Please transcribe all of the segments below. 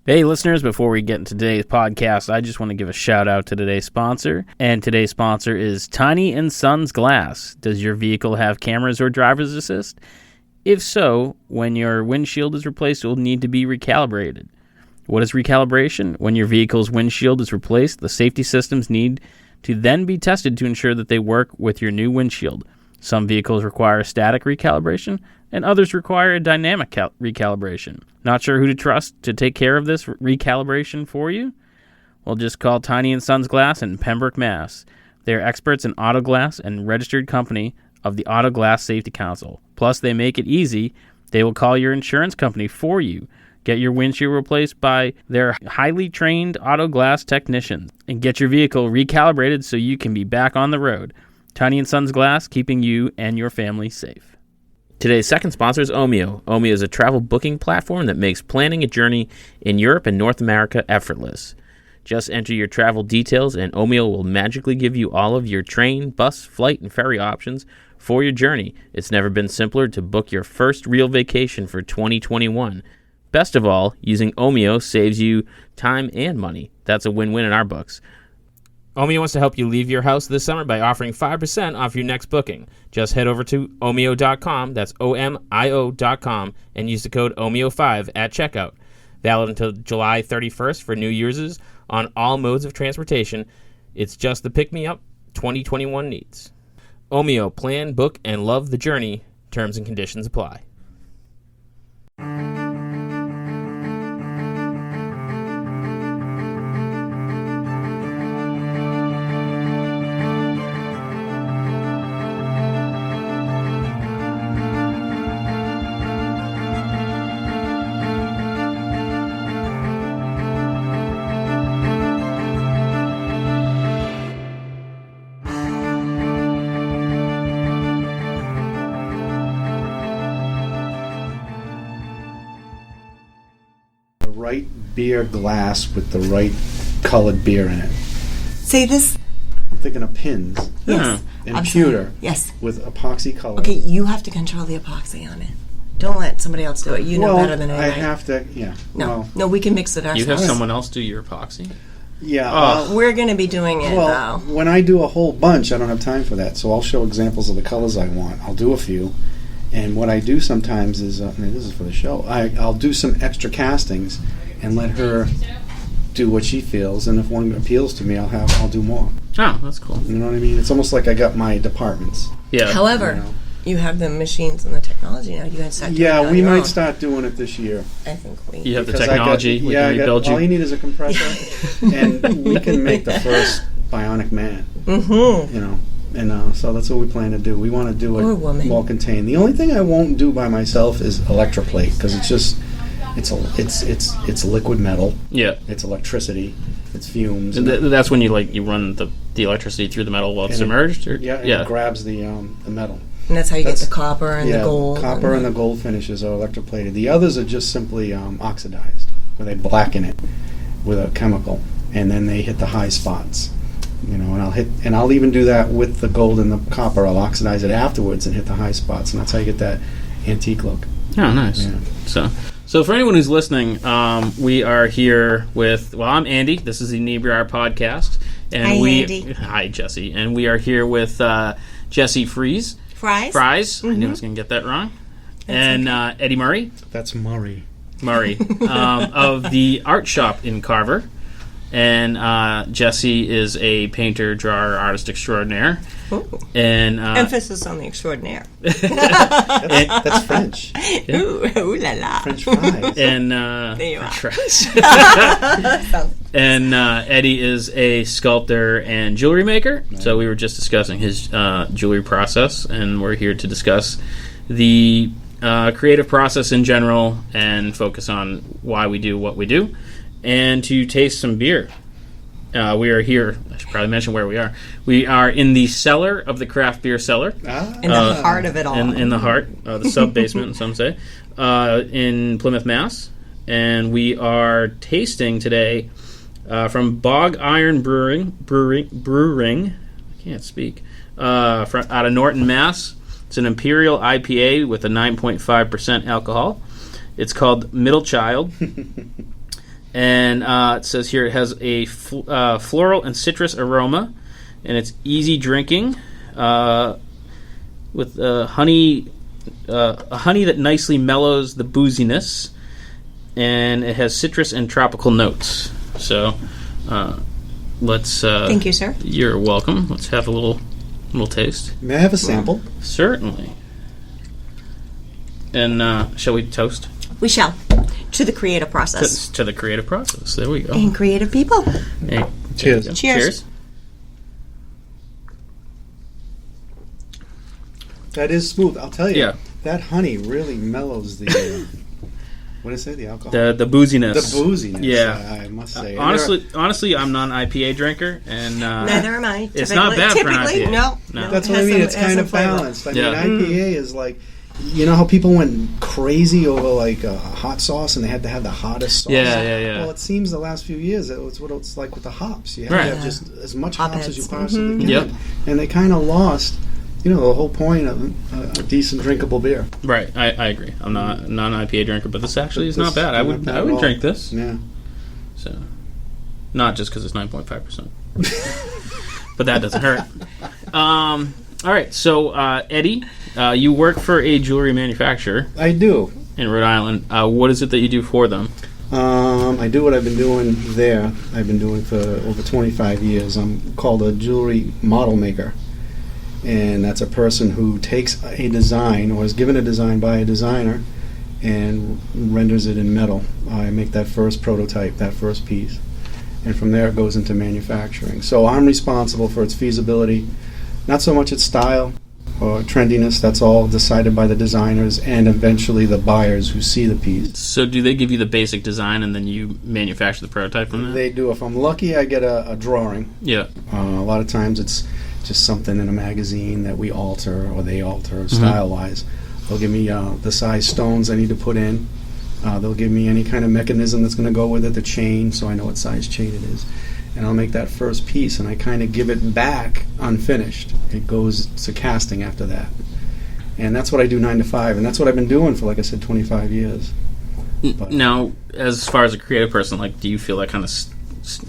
Hey listeners, before we get into today's podcast, I just want to give a shout out to today's sponsor. And today's sponsor is Tiny & Sons Glass. Does your vehicle have cameras or driver's assist? If so, when your windshield is replaced, it will need to be recalibrated. What is recalibration? When your vehicle's windshield is replaced, the safety systems need to then be tested to ensure that they work with your new windshield. Some vehicles require static recalibration, and others require a dynamic recalibration. Not sure who to trust to take care of this recalibration for you? Well, just call Tiny & Sons Glass in Pembroke, Mass. They are experts in auto glass and registered company of the Auto Glass Safety Council. Plus, they make it easy. They will call your insurance company for you. Get your windshield replaced by their highly trained auto glass technicians. And get your vehicle recalibrated so you can be back on the road. Tiny & Sons Glass, keeping you and your family safe. Today's second sponsor is Omio. Omio is a travel booking platform that makes planning a journey in Europe and North America effortless. Just enter your travel details and Omio will magically give you all of your train, bus, flight, and ferry options for your journey. It's never been simpler to book your first real vacation for 2021. Best of all, using Omio saves you time and money. That's a win-win in our books. Omio wants to help you leave your house this summer by offering 5% off your next booking. Just head over to omio.com, that's omio.com, and use the code OMIO5 at checkout. Valid until July 31st for new users on all modes of transportation. It's just the pick-me-up 2021 needs. Omio, plan, book, and love the journey. Terms and conditions apply. Right beer glass with the right colored beer in it. Say this. I'm thinking of pins. Yes. And pewter. Yes. With epoxy color. Okay, you have to control the epoxy on it. Don't let somebody else do it. You know better than anybody. I have to, yeah. No, we can mix it ourselves. You have someone else do your epoxy? Yeah. We're going to be doing it, though. When I do a whole bunch, I don't have time for that. So I'll show examples of the colors I want. I'll do a few. And what I do sometimes is, this is for the show, I'll do some extra castings and let her do what she feels. And if one appeals to me, I'll do more. Oh, that's cool. You know what I mean? It's almost like I got my departments. Yeah. However, you have the machines and the technology now. You can start doing it on we your might own. start doing it this year. I think You have the technology. We can rebuild you. All you need is a compressor, and we can make the first bionic man. Mm-hmm. You know. And so that's what we plan to do. We want to do it well contained. The only thing I won't do by myself is electroplate because it's just it's liquid metal. Yeah, it's electricity. It's fumes. And that's when you run the electricity through the metal while it's submerged. It grabs the metal. And that's how you get the copper and the gold. Copper and the gold finishes are electroplated. The others are just simply oxidized, where they blacken it with a chemical, and then they hit the high spots. You know, and I'll even do that with the gold and the copper. I'll oxidize it afterwards and hit the high spots, and that's how you get that antique look. Oh, nice. Yeah. So for anyone who's listening, we are here with. Well, I'm Andy. This is the Inebri-Art Podcast, and Andy. Hi, Jessie, and we are here with Jessie Fries. Fries. Mm-hmm. I knew I was going to get that wrong. And Eddy Murray. That's Murray. Of the Art Shoppe in Carver. And Jessie is a painter, drawer, artist extraordinaire. Ooh. And emphasis on the extraordinaire. That's French. Yeah. Ooh la la. French fries. And there you are. And Eddy is a sculptor and jewelry maker. Nice. So we were just discussing his jewelry process, and we're here to discuss the creative process in general and focus on why we do what we do. And to taste some beer. We are here. I should probably mention where we are. We are in the cellar of the craft beer cellar. In the heart of it all. In the heart, the sub-basement, some say, in Plymouth, Mass. And we are tasting today from Bog Iron Brewing. I can't speak. Out of Norton, Mass. It's an Imperial IPA with a 9.5% alcohol. It's called Middle Child. And it says here it has a floral and citrus aroma, and it's easy drinking with honey, a honey that nicely mellows the booziness, and it has citrus and tropical notes. So let's... Thank you, sir. You're welcome. Let's have a little taste. May I have a sample? Certainly. And shall we toast? We shall. To the creative process. To the creative process. There we go. And creative people. Hey, cheers. Cheers. That is smooth. I'll tell you. Yeah. That honey really mellows the... what did I say? The alcohol? The booziness. The booziness. Yeah. I must say. Honestly, I'm not an IPA drinker, and neither am I. It's not bad for an IPA. No. That's what I mean. It's kind of balanced. I mean, IPA is like... You know how people went crazy over like hot sauce and they had to have the hottest sauce? Yeah. Well, it seems the last few years that's what it's like with the hops. You have Right. to have just as much Hop hops heads. as you possibly can. Yep. And they kind of lost, the whole point of a decent drinkable beer. Right, I agree. I'm not an IPA drinker, but this actually is This not bad. I not would bad at all. drink this. Yeah. So, not just because it's 9.5%, but that doesn't hurt. All right, so Eddy, you work for a jewelry manufacturer I do. in Rhode Island. What is it that you do for them? I do what I've been doing there. I've been doing for over 25 years. I'm called a jewelry model maker. And that's a person who takes a design or is given a design by a designer and renders it in metal. I make that first prototype, that first piece. And from there it goes into manufacturing. So I'm responsible for its feasibility, not so much its style or trendiness. That's all decided by the designers and eventually the buyers who see the piece. So do they give you the basic design and then you manufacture the prototype from that? They do. If I'm lucky, I get a drawing. Yeah. A lot of times it's just something in a magazine that we alter or they alter style-wise. They'll give me the size stones I need to put in. They'll give me any kind of mechanism that's going to go with it, the chain, so I know what size chain it is. And I'll make that first piece, and I kind of give it back unfinished. It goes to casting after that. And that's what I do 9 to 5, and that's what I've been doing for, like I said, 25 years. But Now, as far as a creative person, like, do you feel that kind of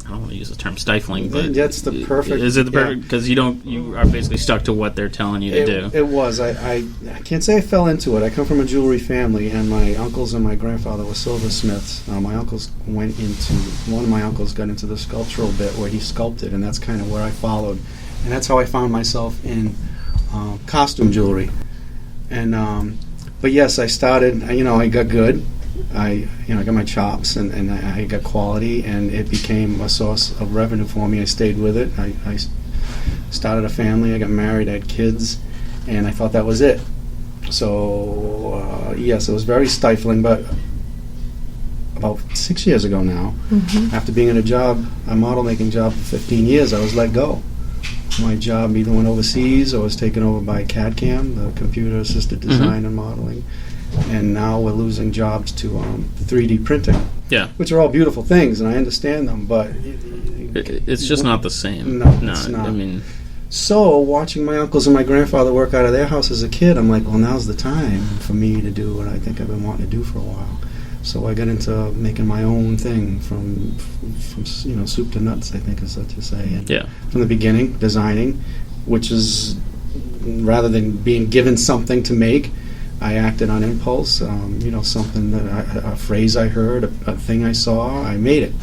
I don't want to use the term stifling, but that's the perfect... Is it the perfect? Because you are basically stuck to what they're telling you to do. It was. I can't say I fell into it. I come from a jewelry family, and my uncles and my grandfather were silversmiths. One of my uncles got into the sculptural bit where he sculpted, and that's kind of where I followed. And that's how I found myself in costume jewelry. And but yes, I started. I got good. I got my chops and I got quality, and it became a source of revenue for me. I stayed with it. I started a family. I got married. I had kids, and I thought that was it. So yes, it was very stifling. But about 6 years ago now, after being in a model making job for 15 years, I was let go. My job either went overseas or was taken over by CAD/CAM, the computer assisted design and modeling. And now we're losing jobs to 3D printing. Yeah. Which are all beautiful things, and I understand them, but... It's just not the same. No, it's not. I mean... So, watching my uncles and my grandfather work out of their house as a kid, I'm like, well, now's the time for me to do what I think I've been wanting to do for a while. So I got into making my own thing from soup to nuts, I think is what you say. And from the beginning, designing, which is, rather than being given something to make, I acted on impulse, something that a phrase I heard, a thing I saw, I made it.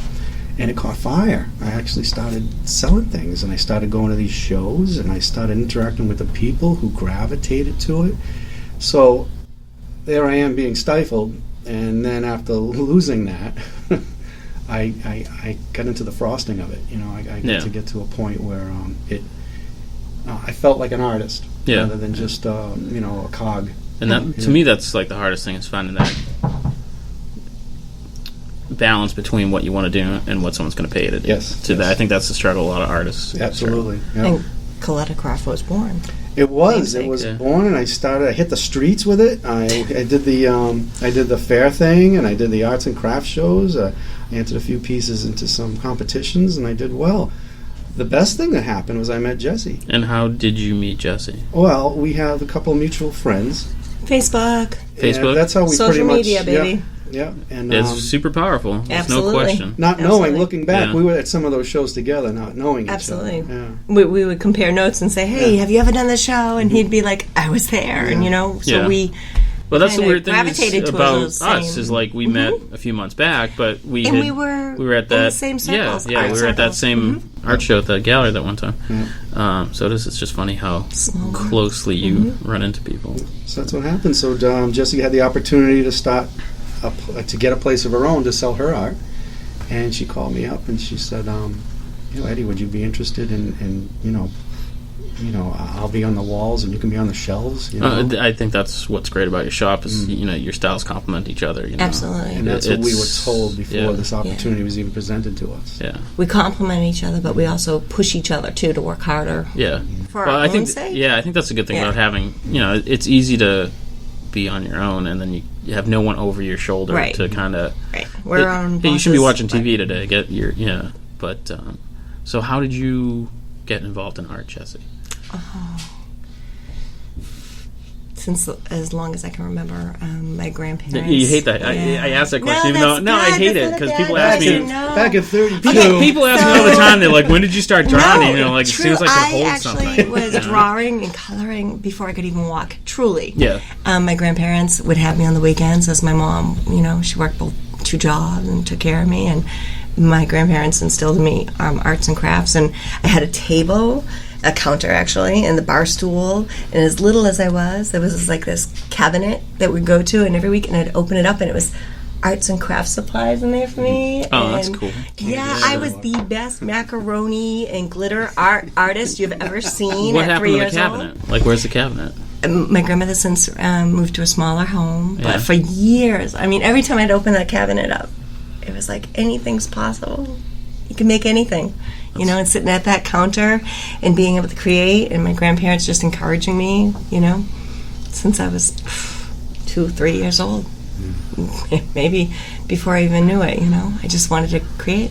And it caught fire. I actually started selling things, and I started going to these shows, and I started interacting with the people who gravitated to it. So there I am being stifled, and then after losing that, I got into the frosting of it. I got to get to a point where I felt like an artist rather than just a cog. And that, to me, that's like the hardest thing is finding that balance between what you want to do and what someone's going to pay you to do. Yes. I think that's the struggle a lot of artists. Absolutely. Yeah. And Coletta Craft was born. It was born, and I hit the streets with it. I did the fair thing, and I did the arts and crafts shows. I entered a few pieces into some competitions, and I did well. The best thing that happened was I met Jessie. And how did you meet Jessie? Well, we have a couple of mutual friends. Facebook. And that's how we Social pretty much... media, baby. Yeah, and it's super powerful. There's Absolutely. no question. not knowing, looking back, Yeah. we were at some of those shows together, not knowing Absolutely. each other. We would compare notes and say, hey, have you ever done this show? And he'd be like, I was there. And, so Yeah. we Well, that's the kinda weird thing gravitated about towards us those is same- like we met a few months back, but we were at in that the same circles, Yeah, art we were at that circles. same art show at the gallery that one time. So it's just funny how closely you run into people. So that's what happened. So Jessie had the opportunity to start to get a place of her own to sell her art, and she called me up and she said, Eddie, would you be interested in I'll be on the walls and you can be on the shelves. I think that's what's great about your shop is your styles complement each other. Absolutely. And that's what we were told before yeah. this opportunity was even presented to us. Yeah. We complement each other, but we also push each other, too, to work harder. Yeah. For our own sake. Yeah, I think that's a good thing Yeah. about having, it's easy to be on your own and then you have no one over your shoulder Right. to kind of... Right. We're our own Hey, you should be bosses, watching TV today. But, so how did you get involved in art, Jessie? Since as long as I can remember, my grandparents. You hate that. Yeah. I asked that question, No, even though... that's No, I good. hate That's it not because a people bad ask me... question. No. Back at 32. People ask me all the time, they're like, when did you start drawing? It True. seems like it holds I actually something. was drawing and coloring before I could even walk. Truly. Yeah. My grandparents would have me on the weekends as my mom, she worked both 2 jobs and took care of me. And my grandparents instilled in me arts and crafts. And I had a counter actually, and the bar stool. And as little as I was, there was like this cabinet that we'd go to, and every week, and I'd open it up, and it was arts and craft supplies in there for me. Oh, that's cool. Yeah, I was the best macaroni and glitter artist you've ever seen What at happened 3 to the years cabinet? old. Like, where's the cabinet? My grandmother since moved to a smaller home, Yeah. but for years, every time I'd open that cabinet up, it was like anything's possible. You can make anything, and sitting at that counter and being able to create, and my grandparents just encouraging me, since I was 2-3 years old, maybe before I even knew it. I just wanted to create.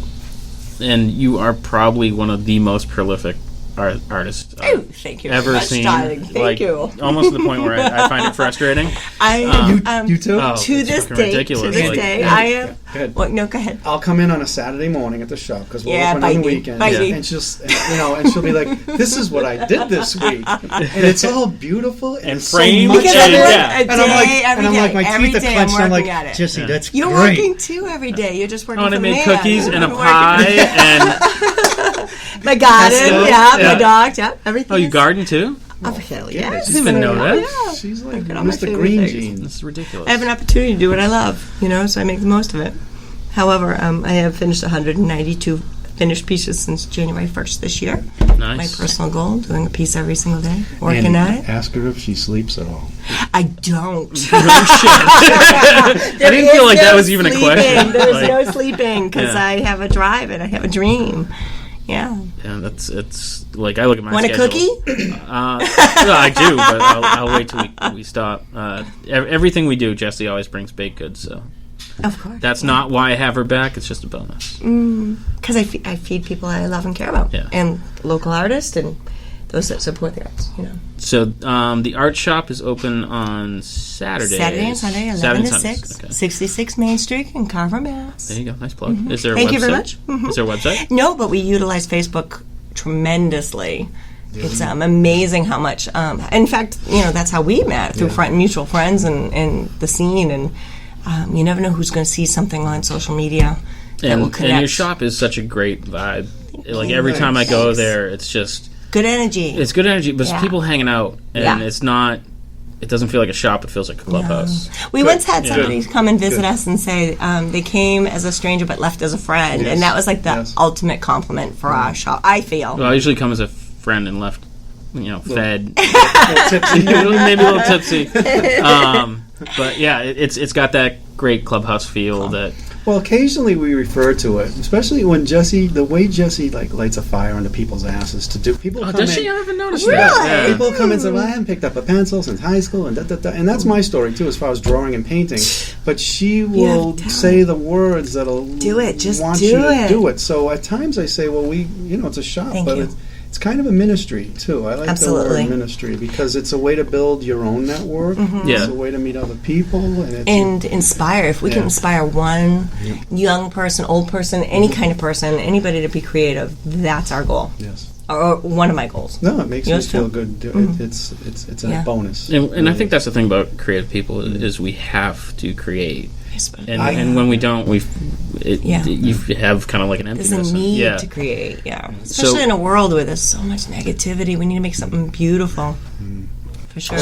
And you are probably one of the most prolific artists I've Thank you ever very much, seen. darling. Thank you. Almost to the point where I find it frustrating. You too? Oh, To it's this fucking day, ridiculous. I am. Go ahead. Well, no, go ahead. I'll come in on a Saturday morning at the shop because we're Yeah, open on the bite me, weekend, bite me. and she'll be like, "This is what I did this week," and it's all beautiful and And so framed, much Because and- I of it. work yeah. a And I'm like, day, every and I'm day. like, my Every teeth are day clenched. I'm I'm like, working at it. Jessie, that's You're great. working too every day. You're just working I want for to the make man. cookies and a You're working- pie and... My garden, Yeah. my dog, everything. Oh, you is- garden too? Oh, hell yeah. I didn't even know that. Yeah. She's like Look at all my Mr. favorite Green things. Jeans. This is ridiculous. I have an opportunity to do what I love, so I make the most of it. However, I have finished 192 finished pieces since January 1st this year. Nice. My personal goal, doing a piece every single day, working And at it. ask her if she sleeps at all. I don't. I didn't feel like that was even a question. There's Like- no sleeping because Yeah. I have a drive and I have a dream. Yeah. Yeah, it's like I look at my Want a schedule. cookie? No, I do, but I'll wait till we stop. Everything we do, Jessie always brings baked goods, so Of course. that's not why I have her back. It's just a bonus. Because I feed people I love and care about. Yeah. And local artists and those that support the arts, So the art shop is open on Saturdays. Saturday and Sunday, 11 Saturday to and Sundays. 6, Okay. 66 Main Street in Carver, Mass. There you go. Nice plug. Is there a Thank website? you very much. Is there a website? No, but we utilize Facebook tremendously. It's amazing how much. In fact, that's how we met through mutual friends and the scene. And you never know who's going to see something on social media that will And connect. your shop is such a great vibe. Like every time I go there, it's just Good energy. it's good energy. But it's Yeah. people hanging out, and Yeah. it's not. It doesn't feel like a shop. It feels like a clubhouse. We once had Yeah. somebody come and visit us and say they came as a stranger but left as a friend, Yes. and that was like the Yes. ultimate compliment for our shop. I feel. Well, I usually come as a friend and left, fed, Tipsy. maybe a little tipsy. But yeah, it's got that great clubhouse feel that. Well, occasionally we refer to it, especially when the way Jessie lights a fire under people's asses to do. People come Does in. she? I haven't noticed Really? that. Yeah. People come and say, "Well, I haven't picked up a pencil since high school," and and that's my story too, as far as drawing and painting. But she will talent. say the words that'll Do it. Just want do you to it. do it. So at times I say, "Well, it's a shop, Thank but you. it's kind of a ministry too. I like Absolutely. the word ministry because it's a way to build your own network. It's a way to meet other people and inspire. If we can inspire one young person, old person, any kind of person, anybody to be creative, that's our goal. Yes. Or one of my goals. No, it makes me feel good. It's a bonus. And I think that's the thing about creative people is we have to create. And when we don't, you have kind of like an emptiness. There's a need to create, especially in a world where there's so much negativity. We need to make something beautiful, for sure.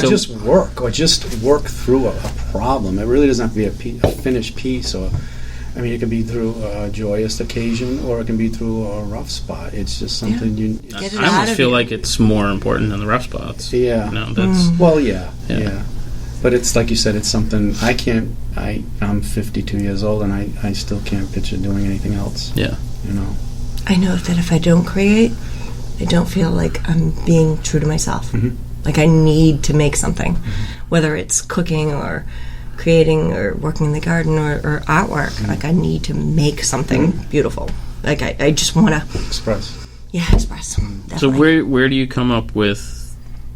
Or just work through a problem. It really doesn't have to be a finished piece. It can be through a joyous occasion, or it can be through a rough spot. It's just something I almost feel like it's more important than the rough spots. Yeah. That's But it's like you said, it's something I can't. I'm 52 years old, and I still can't picture doing anything else. Yeah. I know that if I don't create, I don't feel like I'm being true to myself. Like I need to make something, whether it's cooking or creating or working in the garden or artwork. Like I need to make something beautiful. Like I just want to express. Yeah, express. So where do you come up with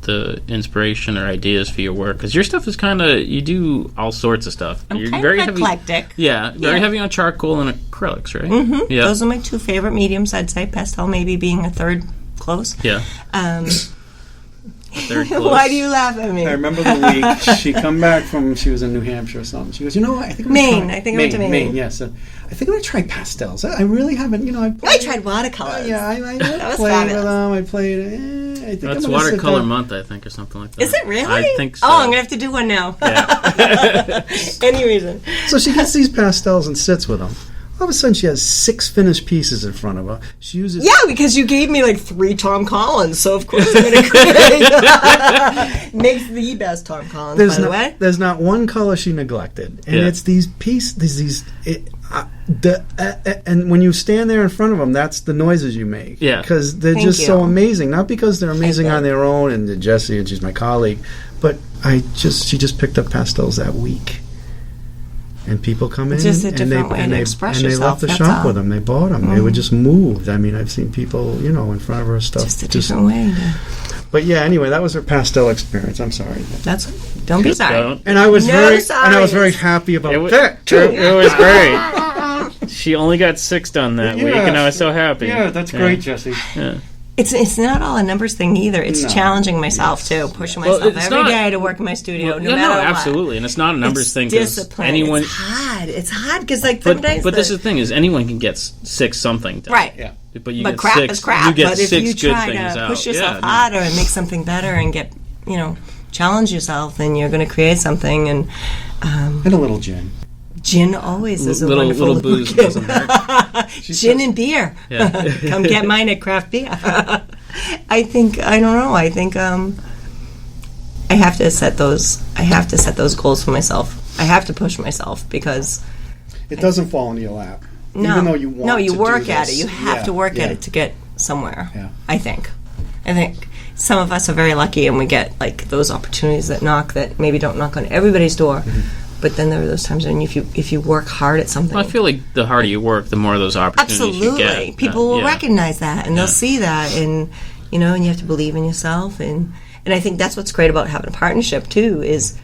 the inspiration or ideas for your work? Because your stuff is kind of, you do all sorts of stuff. You're very eclectic. Very heavy on charcoal and acrylics, right? Yeah. Those are my two favorite mediums, I'd say. Pastel maybe being a third close. Yeah. Why do you laugh at me? I remember the week she come back from, she was in New Hampshire or something. She goes, I think I'm Maine. I think I went to Maine. Maine, yes. I think I'm going to try pastels. I really haven't, I tried watercolors. I played with them. I played, I think that's watercolor month, I think, or something like that. Is it really? I think so. Oh, I'm going to have to do one now. Yeah. Any reason. So she gets these pastels and sits with them. All of a sudden, she has 6 finished pieces in front of her. She uses because you gave me like 3 Tom Collins, so of course I'm going to create. Makes the best Tom Collins, by the way. There's not one color she neglected, and it's these pieces. And when you stand there in front of them, that's the noises you make. Yeah, because they're so amazing. Not because they're amazing on their own, and Jessie, and she's my colleague, but she just picked up pastels that week. And people come in, just a different way to express and they yourself. left the shop with them. They bought them. They were just moved. I've seen people, in front of her stuff. Just a different way. But anyway, that was her pastel experience. I'm sorry. Don't be sorry. And I was very happy about that too. It was great. She only got 6 done that week, and I was so happy. Yeah, that's great, Jessie. Yeah. It's not all a numbers thing either. It's challenging myself too, pushing myself every day to work in my studio, no matter what. Absolutely, and it's not a numbers thing. Discipline. It's hard. It's hard because sometimes. But this is the thing: is anyone can get 6 something done. Right. Yeah. But you but get crap 6. is crap. You get but if 6 you good try things to out. push yourself harder and make something better and get challenge yourself, then you're going to create something. And a little gin. Gin always is a little booze doesn't hurt. Gin and beer. Yeah. Come get mine at Craft Beer. I think I have to set those goals for myself. I have to push myself because it doesn't fall into your lap. No, even though you want you to work do at this. it. You have to work at it to get somewhere. Yeah. I think some of us are very lucky and we get like those opportunities that maybe don't knock on everybody's door. But then there are those times when if you work hard at something. Well, I feel like the harder you work, the more of those opportunities you get. Absolutely. People will recognize that and they'll see that and and you have to believe in yourself and I think that's what's great about having a partnership too is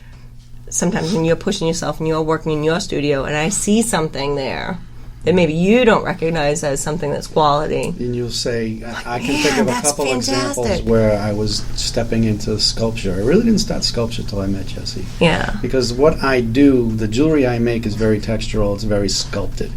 sometimes when you're pushing yourself and you're working in your studio and I see something there that maybe you don't recognize as something that's quality. And you'll say, I can think of a couple examples where I was stepping into sculpture. I really didn't start sculpture till I met Jessie. Yeah. Because what I do, the jewelry I make is very textural, it's very sculpted.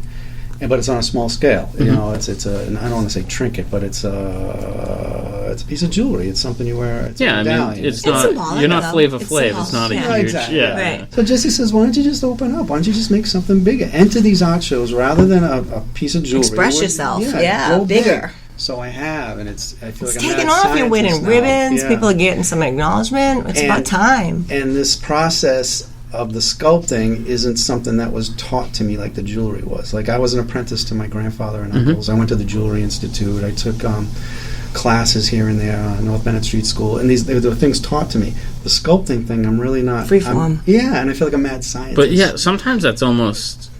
But it's on a small scale. Mm-hmm. It's a, and I don't want to say trinket, but it's a piece of jewelry. It's something you wear. It's a medallion. It's not. You're not Flavor Flav. It's not a huge. Exactly. Yeah. Right. So Jessie says, "Why don't you just open up? Why don't you just make something bigger? Enter these art shows rather than a piece of jewelry. Express yourself. Go bigger." Big. So I have, and I feel like it's I'm taking mad off. You're winning now. ribbons. Yeah. People are getting some acknowledgement. It's about time. And this process of the sculpting isn't something that was taught to me like the jewelry was. Like I was an apprentice to my grandfather and uncles. I went to the Jewelry Institute. I took classes here and there, North Bennett Street School, and there were things taught to me. The sculpting thing, I'm really not. Freeform. Yeah, and I feel like a mad scientist. But yeah, sometimes that's almost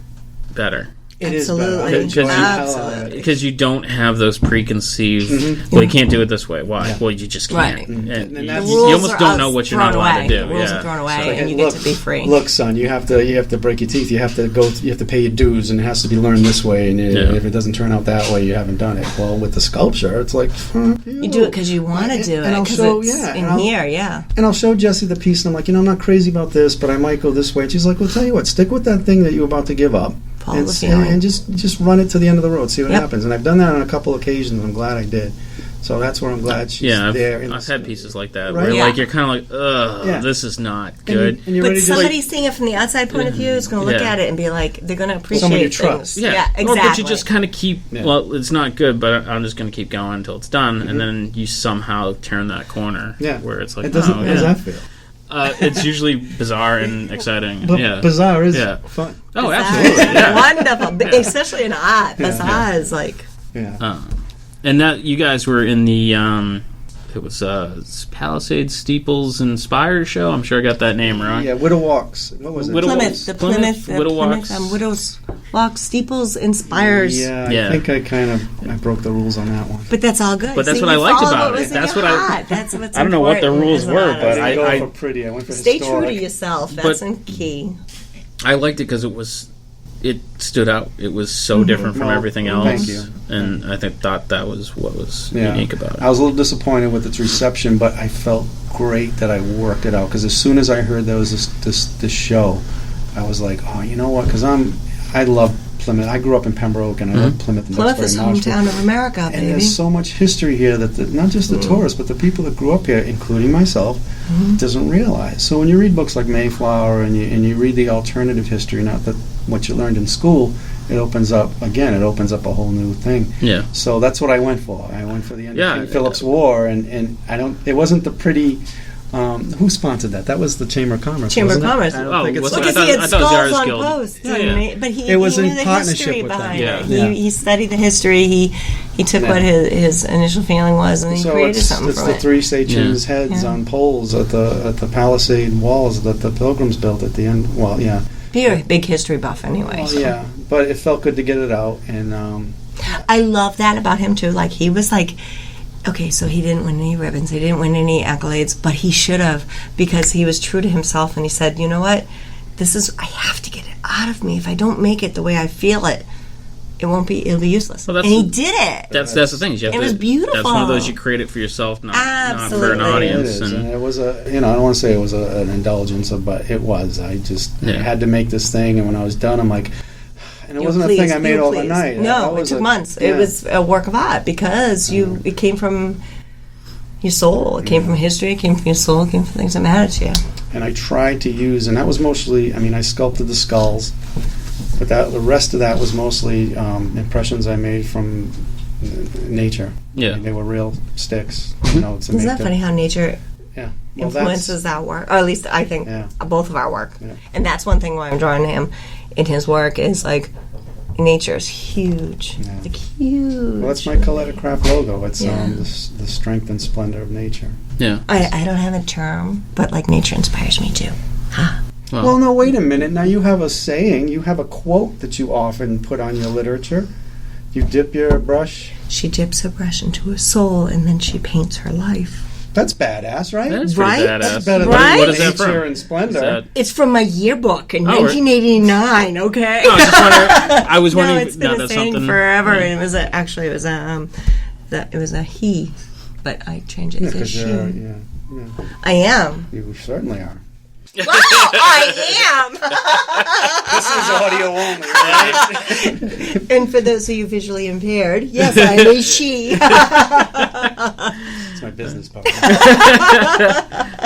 better. It is Absolutely. better. I enjoy the hell out of Absolutely. it. Because you don't have those preconceived. Well, you can't do it this way. Why? Well, you just can't. Right. And And you that's- almost don't know what you're not allowed to do. The rules are thrown away, and you get to be free. Look, son, you have to break your teeth. You have to pay your dues, and it has to be learned this way. And if it doesn't turn out that way, you haven't done it. Well, with the sculpture, it's like You do it because you want to do it. And I'll Because show, it's yeah, in and I'll- here, yeah. And I'll show Jessie the piece, and I'm like, I'm not crazy about this, but I might go this way. And she's like, well, tell you what, stick with that thing that you're about to give up. Follow the feeling. And just run it to the end of the road, see what Yep. happens. And I've done that on a couple occasions, and I'm glad I did. So that's where I'm glad she's there. I've had pieces like that Right? where Yeah. like you're kind of like, ugh, Yeah. this is not good. And you're But ready to somebody seeing it from the outside point of view is going to look Yeah. at it and be like, they're going to appreciate Someone you things. trust. Yeah, exactly. Or, but you just kind of keep, Yeah. well, it's not good, but I'm just going to keep going until it's done. And then you somehow turn that corner where it's like, it doesn't. oh, How does yeah. that feel? It's usually bizarre and exciting. But yeah. bizarre is Yeah. fun. Oh, absolutely. Yeah. Wonderful. But especially in art. Bizarre is like, Yeah. And that you guys were in the it was Palisades Steeples and Spires show. I'm sure I got that name wrong. Yeah, Widow Walks. What was it? Widow Plymouth, the Plymouth, Widow Walks. Widow's Walk, Steeples, Inspires. Yeah, Yeah. I think I broke the rules on that one. But that's all good. But that's See, what I you liked follow about what it. was in That's your what heart. That's what's I don't know what the important rules as an were, artist. but I didn't I go for pretty. I went for Stay true historic. to yourself. That's key. I liked it because it stood out. It was so different from Well, everything else. thank you. And I thought that was what was Yeah. unique about it. I was a little disappointed with its reception, but I felt great that I worked it out. Because as soon as I heard there was this show, I was like, oh, you know what? Because I love Plymouth. I grew up in Pembroke, and I love Plymouth and Plymouth is Duxbury, Marshall. hometown of America, And baby. there's so much history here that not just the tourists, but the people that grew up here, including myself, doesn't realize. So when you read books like Mayflower and you read the alternative history, not that what you learned in school, it opens up a whole new thing. Yeah. So that's what I went for. I went for the end Yeah. of King Philip's War, and it wasn't the pretty. Who sponsored that? That was the Chamber of Commerce. Chamber of wasn't it? Commerce. I don't Oh, think it's what's Well, I because he thought- had I thought it was the skulls Artist on Guild. posts, Yeah. but he It was knew in the partnership history with them. behind Yeah. it. Yeah. He studied the history. He took what his initial feeling was, and he So created it's something from the it. three Sachems' heads Yeah. on poles at the Palisade walls that the Pilgrims built at the end. Well, yeah. You're a big history buff anyway. Well, so. yeah, but it felt good to get it out, and I love that about him too. Like he was like, okay, so he didn't win any ribbons, he didn't win any accolades, but he should have, because he was true to himself, and he said, you know what, I have to get it out of me. If I don't make it the way I feel it, it'll be useless. Well, and he did it. That's the thing. You have It was beautiful. That's one of those you create it for yourself, not for an Absolutely. audience. it is, and it was I don't want to say it was an indulgence, but it was. I had to make this thing, and when I was done, I'm like, and it wasn't a thing I made overnight. No, it took months. It was a work of art because it came from your soul. It came from history. It came from your soul. It came from things that mattered to you. And I tried to use, and that was mostly. I mean, I sculpted the skulls, but the rest of that was mostly impressions I made from nature. Yeah. I mean, they were real sticks. To Isn't make that funny how nature Yeah. Well, influences our work, or at least I think both of our work. Yeah. And that's one thing why I'm drawing him in his work is like nature is huge, Yeah. like huge. Well, that's my Coletta Craft logo. It's the strength and splendor of nature. Yeah. I don't have a term, but like nature inspires me too. Well, no, wait a minute. Now you have a saying, you have a quote that you often put on your literature. You dip your brush. She dips her brush into her soul, and then she paints her life. That's badass, right? That is pretty Right? badass. That's better Right? than What is that nature from? and splendor. Is that- It's from my yearbook in Oh, right. 1989. Okay. No, I was wondering. No, it's been a that's saying something forever, Yeah. and it was a he, but I changed it to Because she. yeah. I am. You certainly are. Wow, I This is audio only, right? am. And for those of you visually impaired, yes, I am a she. It's my business partner.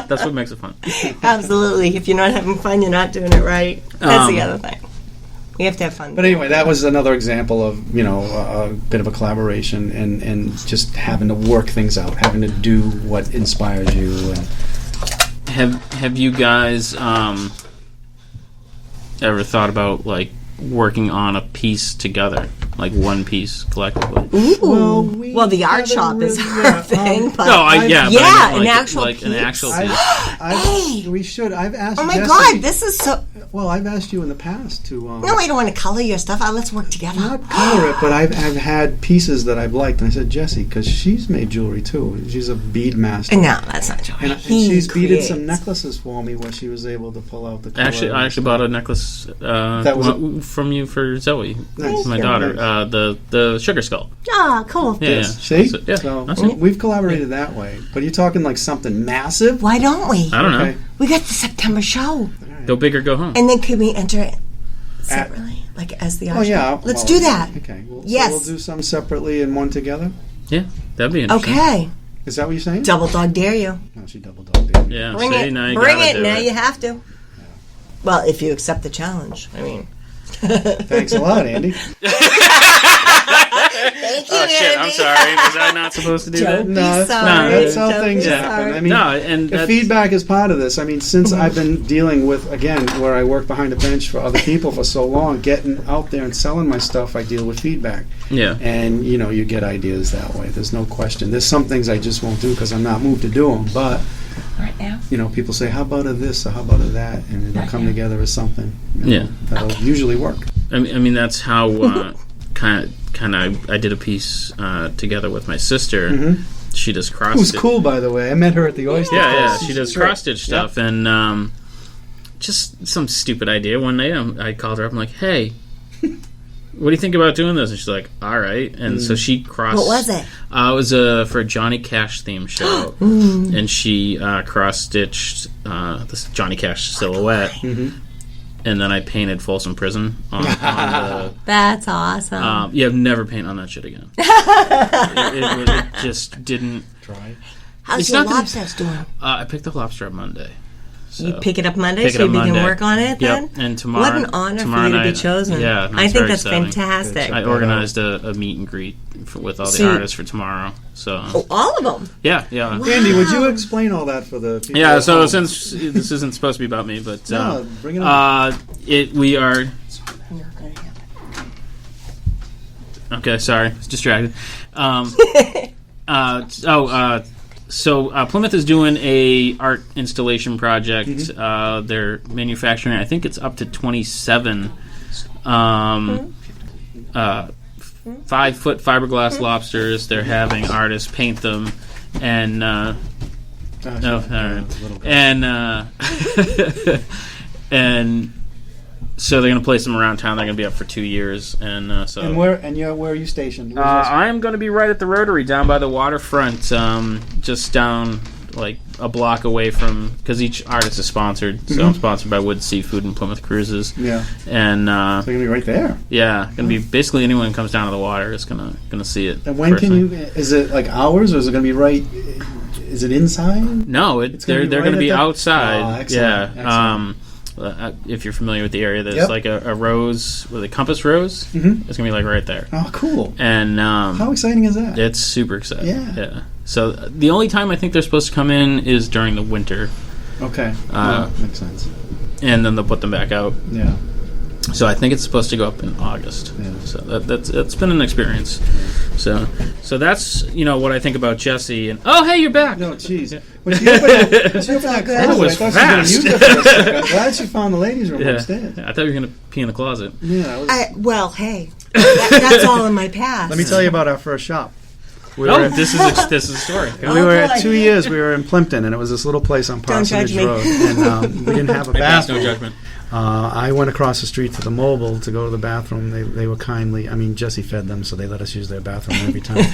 That's what makes it fun. Absolutely. If you're not having fun, you're not doing it right. That's the other thing. We have to have fun. But anyway, that was another example of, a bit of a collaboration and just having to work things out, having to do what inspires you. And Have you guys ever thought about like working on a piece together? like one piece collectively. Ooh. Well, the art shop is our thing. But I mean, an actual piece. We should. I've asked. Oh my Jessie, God, this is so. Well, I've asked you in the past to. No, I don't want to color your stuff. Let's work together. Not color it, but I've had pieces that I've liked, and I said Jessie, because she's made jewelry too. She's a bead master. No, that's not true. And she's beaded some necklaces for me where she was able to pull out the color. I actually bought a necklace from you for Zoe, Nice. my daughter. The sugar skull. Oh, cool. Yeah. See? So, So we've collaborated that way. But you're talking like something massive? Why don't we? I don't know. Okay. We got the September show. Go big or go home. And then could we enter it separately? Like as the art shop? Let's do that. Okay. Yes. So we'll do some separately and one together? Yeah, that'd be interesting. Okay. Is that what you're saying? Double dog dare you. No, she double dogged it. Yeah, Bring see, it. now you Bring gotta it. do Now it. you have to. Well, if you accept the challenge. I mean. Thanks a lot, Andy. Thank you, Oh shit! I'm Andy. sorry. Was I not supposed to do that? Don't be No, it's sorry. fine. That's how Don't things be happen. sorry. I mean, No, and the that's- feedback is part of this. I mean, since I've been dealing with, again, where I work behind a bench for other people for so long, getting out there and selling my stuff, I deal with feedback. Yeah. And, you get ideas that way. There's no question. There's some things I just won't do because I'm not moved to do them. But, Right now. people say, how about a this or how about a that? And it'll come together as something. Yeah. That'll usually work. I mean that's how kind of I did a piece together with my sister. Mhm. She does cross. Who's cool, by the way. I met her at the Oyster Yeah, Fest. she does She's great. cross stitch stuff, and just some stupid idea. One night I called her up. I'm like, hey. What do you think about doing this? And she's like, all right. And so she crossed. What was it? It was for a Johnny Cash theme show. And she cross-stitched this Johnny Cash silhouette. Mm-hmm. And then I painted Folsom Prison on the... That's awesome. Yeah, never paint on that shit again. it just didn't... Try. How's it's your not that- lobsters doing? I picked up lobster on Monday. So. You pick it up Monday, Pick it so up you can Monday. work on it then? Yep, and tomorrow... What an honor for you to be night- chosen. Yeah, I think very that's exciting. fantastic. I organized a meet and greet with all the So- artists for tomorrow. So Oh, all of them? yeah. Andy, would you explain all that for the people? Yeah, at so home? since this isn't supposed to be about me, but No, bring it on. we are I'm not going to have it. okay. Sorry, I was distracted. So Plymouth is doing a art installation project. They're manufacturing. I think it's up to 27 5-foot fiberglass lobsters. They're having artists paint them, and and so they're going to place them around town. They're going to be up for 2 years, and so. And where are you stationed? I am going to be right at the Rotary, down by the waterfront, just down like a block away from, because each artist is sponsored. So I'm sponsored by Wood Seafood and Plymouth Cruises. Yeah. And They're gonna be right there. yeah, going to be basically anyone who comes down to the water is gonna see it. And when first can thing. you? Is it like hours, or is it gonna be right? Is it inside? No, gonna they're be going right to at be the- outside. Oh, excellent, Yeah. excellent. If you're familiar with the area, there's Yep. like a rose with a compass rose. Mhm. It's going to be like right there. Oh, cool. And How exciting is that? it's super exciting. Yeah. So the only time I think they're supposed to come in is during the winter, Okay. Makes sense. and then they'll put them back out. Yeah. So I think it's supposed to go up in August. Yeah. So that's been an experience. So that's what I think about Jessie. And oh, hey, you're back. No, jeez. Was she open that closet? That was I thought she was gonna fast. use it for a second. I'm glad she found the ladies' room Yeah. upstairs. I thought you were going to pee in the closet. Yeah. That was, Well, hey, that's all in my past. let me tell you about our first shop. This is a story. We were boy. at 2 years. We were in Plimpton, and it was this little place on Don't judge Parsonage me. Road, and we didn't have a bathroom. No judgment. I went across the street to the Mobile to go to the bathroom. They were kindly. I mean, Jessie fed them, so they let us use their bathroom every time.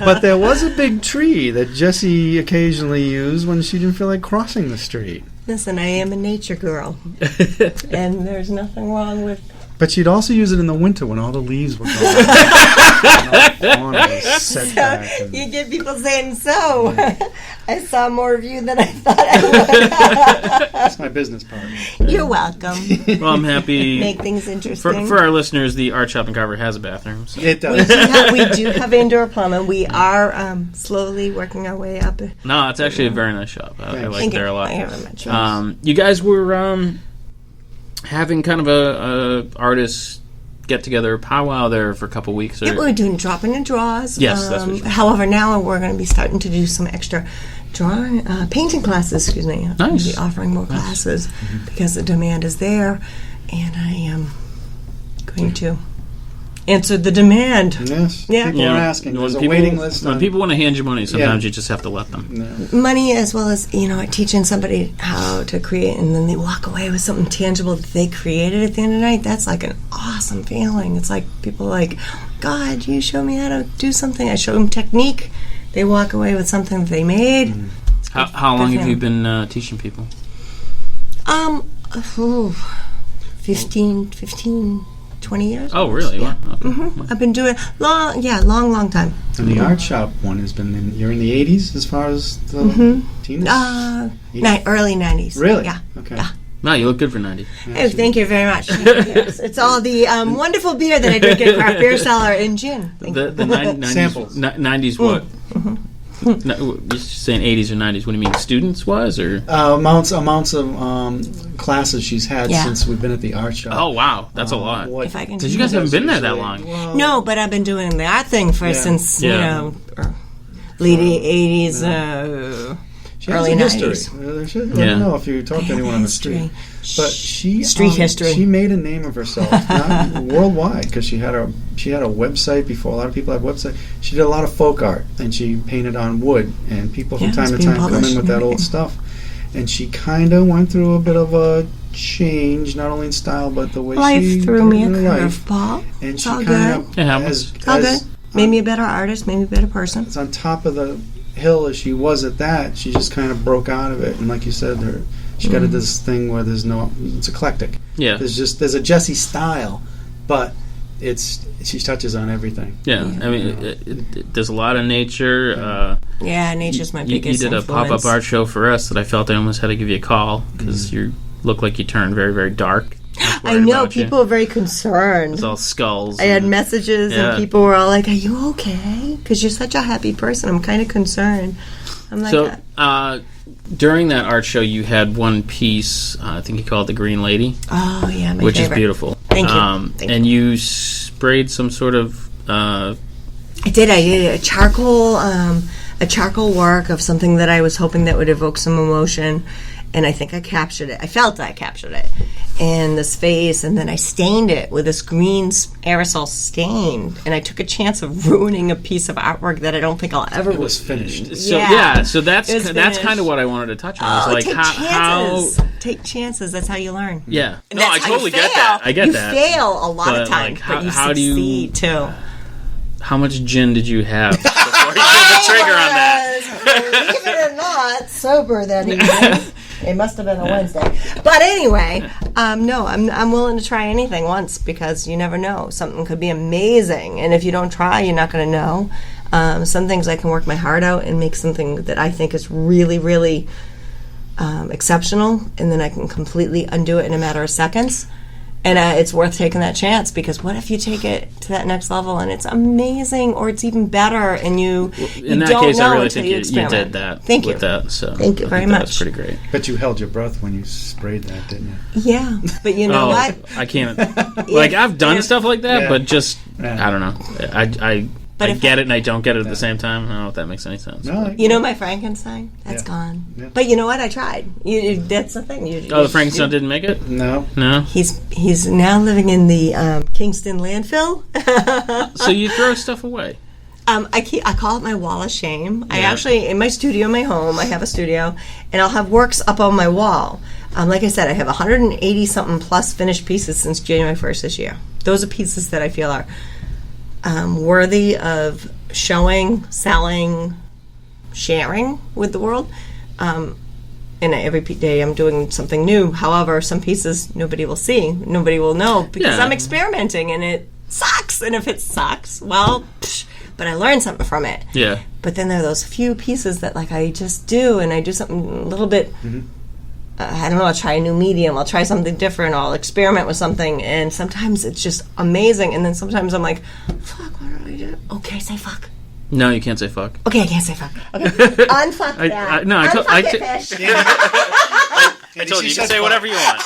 But there was a big tree that Jessie occasionally used when she didn't feel like crossing the street. Listen, I am a nature girl, and there's nothing wrong with. But she'd also use it in the winter when all the leaves were gone. And all the lawn was set back and- You get people saying so. I saw more of you than I thought I That's my business partner. would. You're welcome. Well, I'm happy. Make things interesting. For our listeners, the Art Shoppe in Carver has a bathroom. So. It we does. do have indoor plumbing. We are slowly working our way up. No, it's actually a very nice shop. I like Thank it there you. a lot. Thank you very much. You guys were having kind of a artist get together, powwow there for a couple weeks? Or? Yeah, we're doing drop-in and draws. Yes, that's what however, now we're going to be starting to do some extra drawing, painting classes. Excuse me. Nice. We'll be offering more classes because the demand is there, and I am going to answer the demand. Yes. Yeah. People are asking. There's a waiting list. When people want to hand you money, sometimes you just have to let them. No. Money, as well as teaching somebody how to create, and then they walk away with something tangible that they created at the end of the night. That's like an awesome feeling. It's like people are like, God, you show me how to do something. I show them technique. They walk away with something that they made. How long have you been teaching people? 15, 20 years. Oh, really? Yeah. Wow. Okay. I've been doing long time. And the Art Shoppe one has been you're in the 80s as far as the teens? Early 90s. Really? Yeah. Okay. Yeah. No, you look good for 90. Oh, thank you very much. Yes, it's all the wonderful beer that I drink at Craft Beer Cellar and gin. The 90s, Samples. 90s what? No, you're saying 80s or 90s. What do you mean, students-wise? Or? Amounts of classes she's had since we've been at the Art Shoppe. Oh, wow. That's a lot. If I can Because you guys haven't been there that long. Well, No, but I've been doing the art thing since, late 80s, she has early a history. 90s. I don't know if you talk to anyone on the street. But she Street history. She made a name of herself, not worldwide, because she had a website before. A lot of people have websites. She did a lot of folk art, and she painted on wood. And people from time to time come in with that old stuff. And she kind of went through a bit of a change, not only in style but the way she threw me a lived her life. curveball. And It's she all kind of, good. It's all good. Made me a better artist. Made me a better person. it's on top of the hill as she was at that. She just kind of broke out of it, and like you said, she got into this thing where it's eclectic. Yeah. There's a Jessie style, but she touches on everything. Yeah. I mean, there's a lot of nature. Nature's my biggest You did a influence. pop-up art show for us that I felt I almost had to give you a call because you look like you turned very, very dark. I know, people are very concerned. It's all skulls. I had messages Yeah. and people were all like, are you okay? Because you're such a happy person. I'm kind of concerned. I'm like, So, during that art show, you had one piece, I think you called it the Green Lady, oh, yeah, my which favorite. is beautiful. Thank you. Thank and you sprayed some sort of... I did a charcoal work of something that I was hoping that would evoke some emotion, and I think I captured it. I felt I captured it in this face, and then I stained it with this green aerosol stain, and I took a chance of ruining a piece of artwork that I don't think I'll ever. It was finished. So, so that's kind of what I wanted to touch on. Oh, Is like take chances. how Take chances. That's how you learn. Yeah. And No, that's I how you totally get fail. that. I get you that. You fail a lot of times, like, but you how do you- succeed too. How much gin did you have before you pulled the trigger on that? Believe it or not, sober that evening. It must have been a Wednesday. But anyway, no, I'm willing to try anything once because you never know. Something could be amazing. And if you don't try, you're not going to know. Some things I can work my heart out and make something that I think is really, really exceptional. And then I can completely undo it in a matter of seconds. And it's worth taking that chance because what if you take it to that next level and it's amazing or it's even better and you In that don't case, know I really until think you experiment. did that. Thank you. With that, so Thank you very much. That's pretty great. But you held your breath when you sprayed that, didn't you? Yeah, but you know what? I can't. Like I've done stuff like that, Yeah. but just Yeah. I don't know. I if get it and I don't get it at the same time. I don't know if that makes any sense. No. You know my Frankenstein? That's Yeah. gone. Yeah. But you know what? I tried. That's the thing. Oh, the Frankenstein didn't make it? No. No. He's now living in the Kingston landfill. So you throw stuff away. I call it my wall of shame. I actually, in my studio, in my home, I have a studio, and I'll have works up on my wall. Like I said, I have 180 something plus finished pieces since January 1st this year. Those are pieces that I feel are worthy of showing, selling, sharing with the world. And every day I'm doing something new. However, some pieces nobody will see, nobody will know because I'm experimenting and it sucks. And if it sucks, well, but I learned something from it. Yeah. But then there are those few pieces that like I just do, and I do something a little bit. I don't know. I'll try a new medium. I'll try something different. I'll experiment with something, and sometimes it's just amazing. And then sometimes I'm like, "Fuck, what do I do?" Okay, say fuck. No, you can't say fuck. Okay, I can't say fuck. Okay, unfuck that. I told you, you can say whatever you want.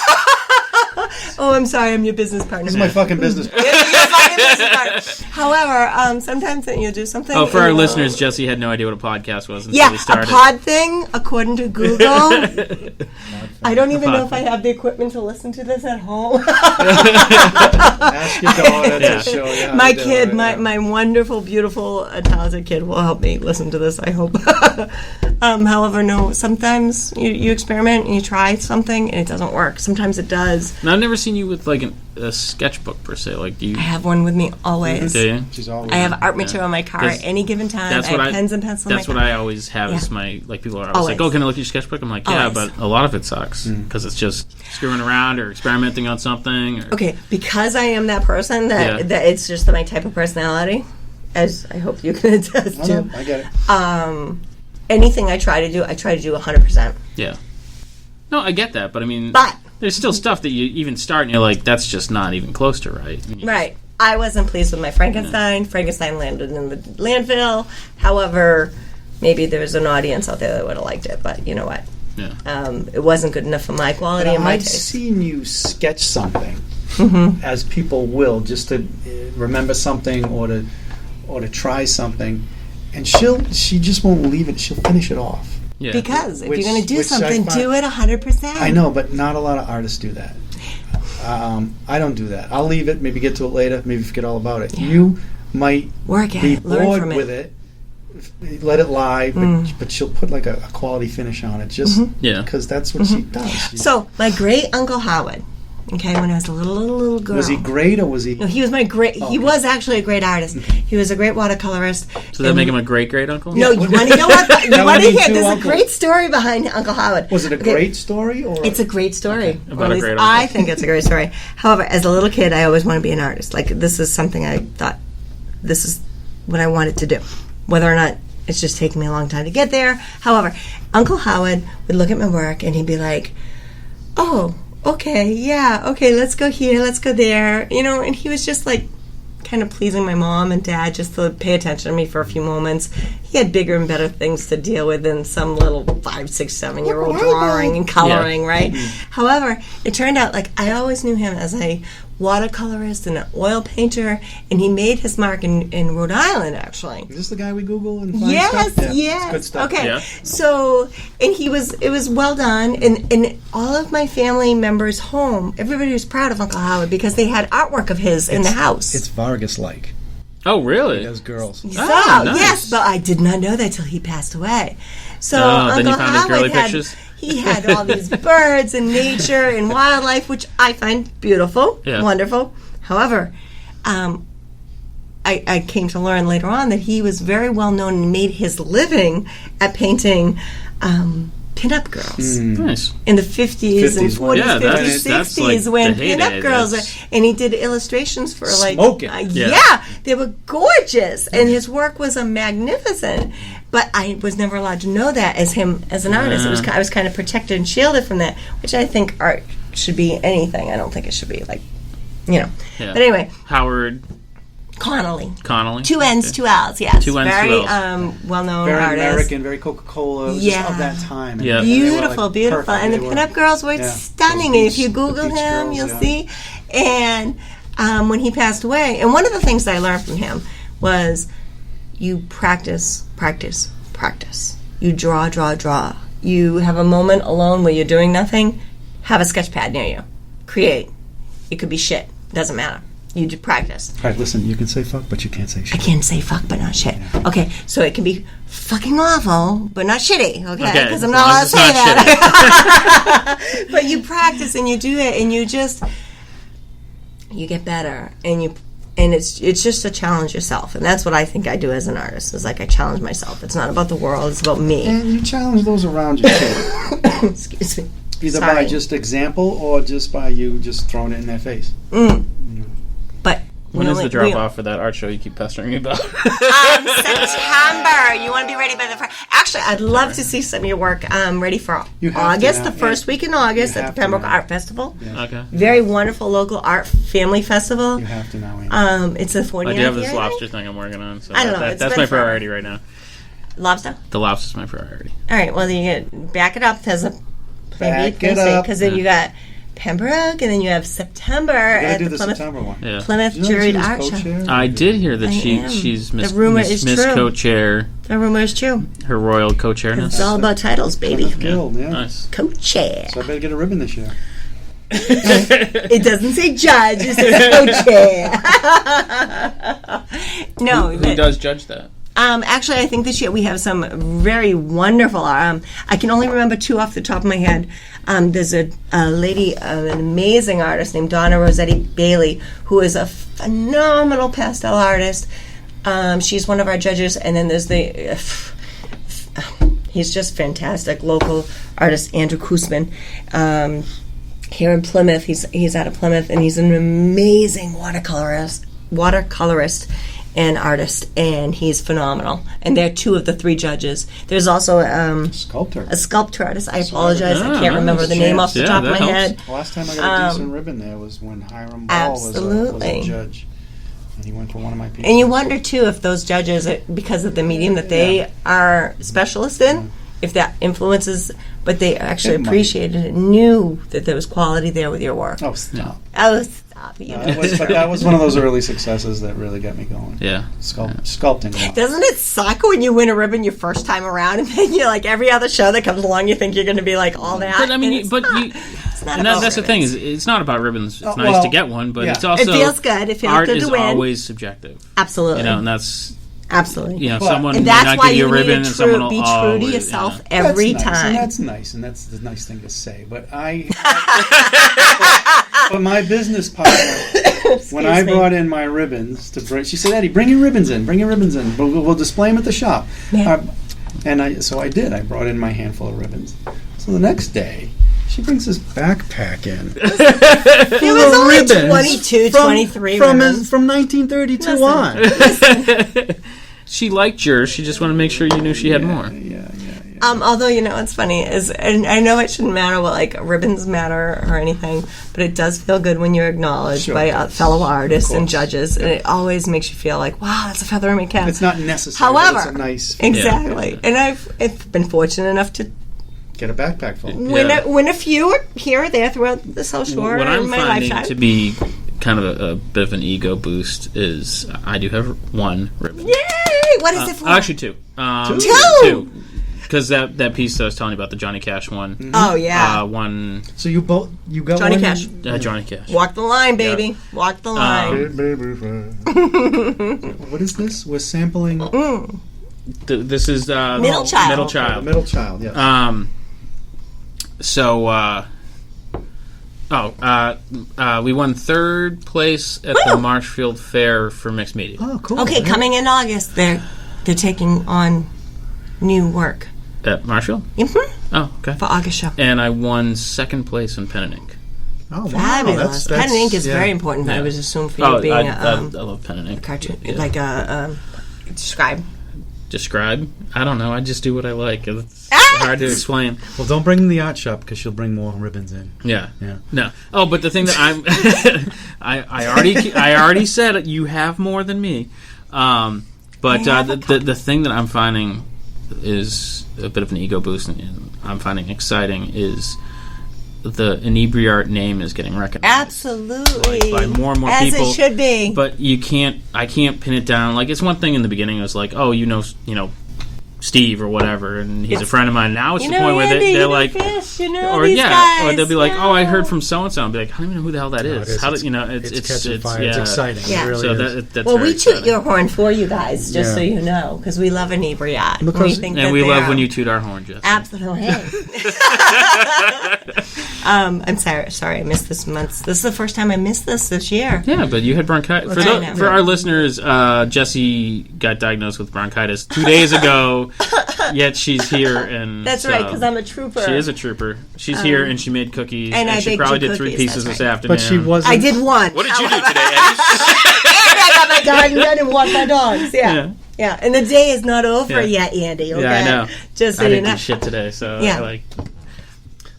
Oh, I'm sorry. I'm your business partner. This is my fucking business. Yeah, However, sometimes you do something. Oh, for our listeners, Jessie had no idea what a podcast was until yeah, we started. a pod thing, according to Google. I don't even know if I have the equipment to listen to this at home. Ask your daughter to show you. My kid, my wonderful, beautiful, talented kid will help me listen to this, I hope. However, no, sometimes you experiment and you try something and it doesn't work. Sometimes it does. Now, I've never seen you with like a sketchbook per se. Like, do you? I have one with me always. Do you? She's always. I have art material in my car at any given time. I have pens and pencils in my car. That's what I always have is my, like, people are always like, oh, can I look at your sketchbook? I'm like, yeah, but a lot of it sucks because it's just screwing around or experimenting on something. Or, okay, because I am that person that it's just my type of personality, as I hope you can attest to. I get it. Anything I try to do 100%. Yeah. No, I get that, but I mean, but there's still stuff that you even start and you're like, that's just not even close to right. I mean, right. I wasn't pleased with my Frankenstein. Yeah. Frankenstein landed in the landfill. However, maybe there's an audience out there that would have liked it, but you know what? Yeah. It wasn't good enough for my quality and my taste. I've seen you sketch something, as people will, just to remember something or to try something, and she just won't leave it. She'll finish it off. Yeah. Because if you're going to do something, do it 100%. I know, but not a lot of artists do that. I don't do that. I'll leave it, maybe get to it later, maybe forget all about it. Yeah. You might be bored with it, let it lie, but she'll put like a quality finish on it just because that's what she does. So, my great Uncle Howard, okay, when I was a little girl. Was he great or was he? No, he was my great. He was actually a great artist. He was a great watercolorist. So does that make him a great uncle? No, you want to know what? You want to hear? There's a great story behind Uncle Howard. Was it a great story or? It's a great story. Okay. About a great uncle. I think it's a great story. However, as a little kid, I always wanted to be an artist. Like, this is something I thought this is what I wanted to do, whether or not it's just taken me a long time to get there. However, Uncle Howard would look at my work and he'd be like, "Oh, okay, yeah, okay, let's go here, let's go there," you know, and he was just like kind of pleasing my mom and dad just to pay attention to me for a few moments. He had bigger and better things to deal with than some little 5, 6, 7-year-old drawing and coloring, right? However, it turned out like I always knew him as a watercolorist and an oil painter, and he made his mark in Rhode Island, actually. Is this the guy we Google and find yes, stuff? Yes, it's good stuff. Okay, yeah. So, and it was well done, and all of my family members home, everybody was proud of Uncle Howard because they had artwork of his in the house. It's Vargas-like. Oh, really? He does girls. So, nice. yes, but I did not know that till he passed away. So then Uncle you found his girly Howard pictures? He had all these birds and nature and wildlife, which I find beautiful, wonderful. However, I came to learn later on that he was very well known and made his living at painting pin-up girls. Nice. In the 50s and 40s, yeah, 50s, that's 60s, like when the heyday, pin-up girls, and he did illustrations for like... Smoking. They were gorgeous, and his work was magnificent. But I was never allowed to know that as him as an artist. I was kind of protected and shielded from that, which I think art should be anything. I don't think it should be like, you know. Yeah. But anyway. Howard Connolly. 2 N's, 2 L's, yes. 2 N's, very 2 L's. Well-known very artist. American, very Coca-Cola, just of that time. Yeah. Beautiful, beautiful. And the pinup girls were stunning. And if you Google him, you'll see. And when he passed away, and one of the things that I learned from him was you practice. You draw. You have a moment alone where you're doing nothing, have a sketch pad near you. Create. It could be shit. Doesn't matter. You do practice. All right, listen, you can say fuck, but you can't say shit. I can say fuck, but not shit. Okay, so it can be fucking awful, but not shitty, okay? Because I'm not allowed to say that. But you practice and you do it, and you get better, and it's just to challenge yourself, and that's what I think I do as an artist. Is like I challenge myself. It's not about the world; it's about me. And you challenge those around you too. Excuse me. Either by just example or just by you just throwing it in their face. But when is the drop off for that art show you keep pestering me about? September. You want to be ready by the first. Actually, I'd love to see some of your work ready for August, the first week in August at the Pembroke Art Festival. Yeah. Okay. Very wonderful local art family festival. You have to now. It's a 40th I do have this year, lobster thing I'm working on. So I don't know. That's my priority right now. Lobster? The lobster's my priority. All right. Well, then you back it up as a Back it up. because then you got Pembroke, and then you have September at do the the September one. Yeah. Plymouth Did you know Juried she was Art Shoppe. co-chair? I did hear that I am. she's Miss The rumor is true. Co-chair, The rumor is true. her royal co-chairness. It's all about titles, baby. Plymouth Guild, yeah. Nice. Co-chair. So I better get a ribbon this year. It doesn't say judge, it says co-chair. No. Who does judge that? Actually, I think this year we have some very wonderful. I can only remember two off the top of my head. There's a lady, an amazing artist named Donna Rossetti Bailey, who is a phenomenal pastel artist. She's one of our judges, and then there's he's just fantastic local artist Andrew Koosman. Here in Plymouth, he's out of Plymouth, and he's an amazing watercolorist and artist, and he's phenomenal. And they're two of the three judges. There's also a sculptor artist. I apologize, I can't remember the name off the top of my head. The last time I got a decent ribbon there was when Hiram Ball was a judge. And he went to one of my people. And you wonder, too, if those judges, because of the medium that they are specialists in, if that influences, but they actually appreciated it, knew that there was quality there with your work. Oh, stop. That was one of those early successes that really got me going. Yeah. Sculpting a lot. Doesn't it suck when you win a ribbon your first time around, and then you're like, every other show that comes along, you think you're going to be like all that? But I mean, that's the thing, is it's not about ribbons. It's nice to get one, but it's also... It feels good. It feels art good to win. Art is always subjective. Absolutely. And that's... Absolutely. Someone and may that's not why give you a ribbon, and someone will be true always, to yourself every time. And that's nice, and that's the nice thing to say. But but my business partner, when I brought in my ribbons to bring, she said, "Eddie, bring your ribbons in. But we'll display them at the shop." Yeah. So I did. I brought in my handful of ribbons. So the next day, she brings this backpack in. It was only 22, 23 ribbons. From 1932 on. She liked yours. She just wanted to make sure you knew she had more. Yeah. Although, what's funny is, and I know it shouldn't matter what, ribbons matter or anything, but it does feel good when you're acknowledged by fellow artists and judges, and it always makes you feel like, wow, that's a feather in my cap. It's not necessary, However, but it's a nice... Exactly. Yeah. And I've been fortunate enough to get a backpack full. Win a few here or there throughout the South Shore what in my finding lifetime. To be kind of a bit of an ego boost is I do have one ribbon. Yay! What is it for? Actually, two. Two? Because that piece that I was telling you about, the Johnny Cash one. Mm-hmm. Oh, yeah. One. So you got Johnny one? Cash. Johnny Cash. Walk the line, baby. Yeah. Walk the line. What is this? We're sampling... This is... Middle Child. Middle Child. Middle Child, yes. We won third place at the Marshfield Fair for mixed media. Oh, cool. Okay, coming in August, they're taking on new work. At Marshfield? Mm-hmm. Oh, okay. For August show. And I won second place in pen and ink. Oh, wow. Fabulous. Pen and ink is very important, I would assume, for you being I love pen and ink. A cartoon, like a scribe. Describe? I don't know. I just do what I like. It's hard to explain. Well, don't bring them to the art shop because she'll bring more ribbons in. Yeah. No. Oh, but the thing that I'm, I already said you have more than me. But the thing that I'm finding is a bit of an ego boost, and I'm finding exciting is the Inebri-Art name is getting recognized. Absolutely. By more and more As people. As it should be. But I can't pin it down. Like, it's one thing in the beginning, it was like, oh, Steve or whatever, and he's a friend of mine. Now it's the point where they're like, Fish, or these guys, or they'll be like, oh, I heard from so and so. I'll be like, I don't even know who the hell that is. How did it's catching fire. It's exciting. Yeah. It really so is. That's well, very we toot exciting. your horn for you guys, just so you know, because we love Inebri-Art. And we love when you toot our horn, Jessie. Absolutely. I'm sorry, I missed this month. This is the first time I missed this year. Yeah, but you had bronchitis. For our listeners, Jessie got diagnosed with bronchitis 2 days ago. Yet she's here, and that's right, because I'm a trooper. She is a trooper. She's here, and she made cookies, and she probably did 3 pieces this afternoon. But she wasn't. I did one. What did you do today, Eddie? And I got my garden done and walked my dogs. Yeah. And the day is not over yet, Andy. Okay? Yeah, I know. Just so I you didn't know. do shit today, so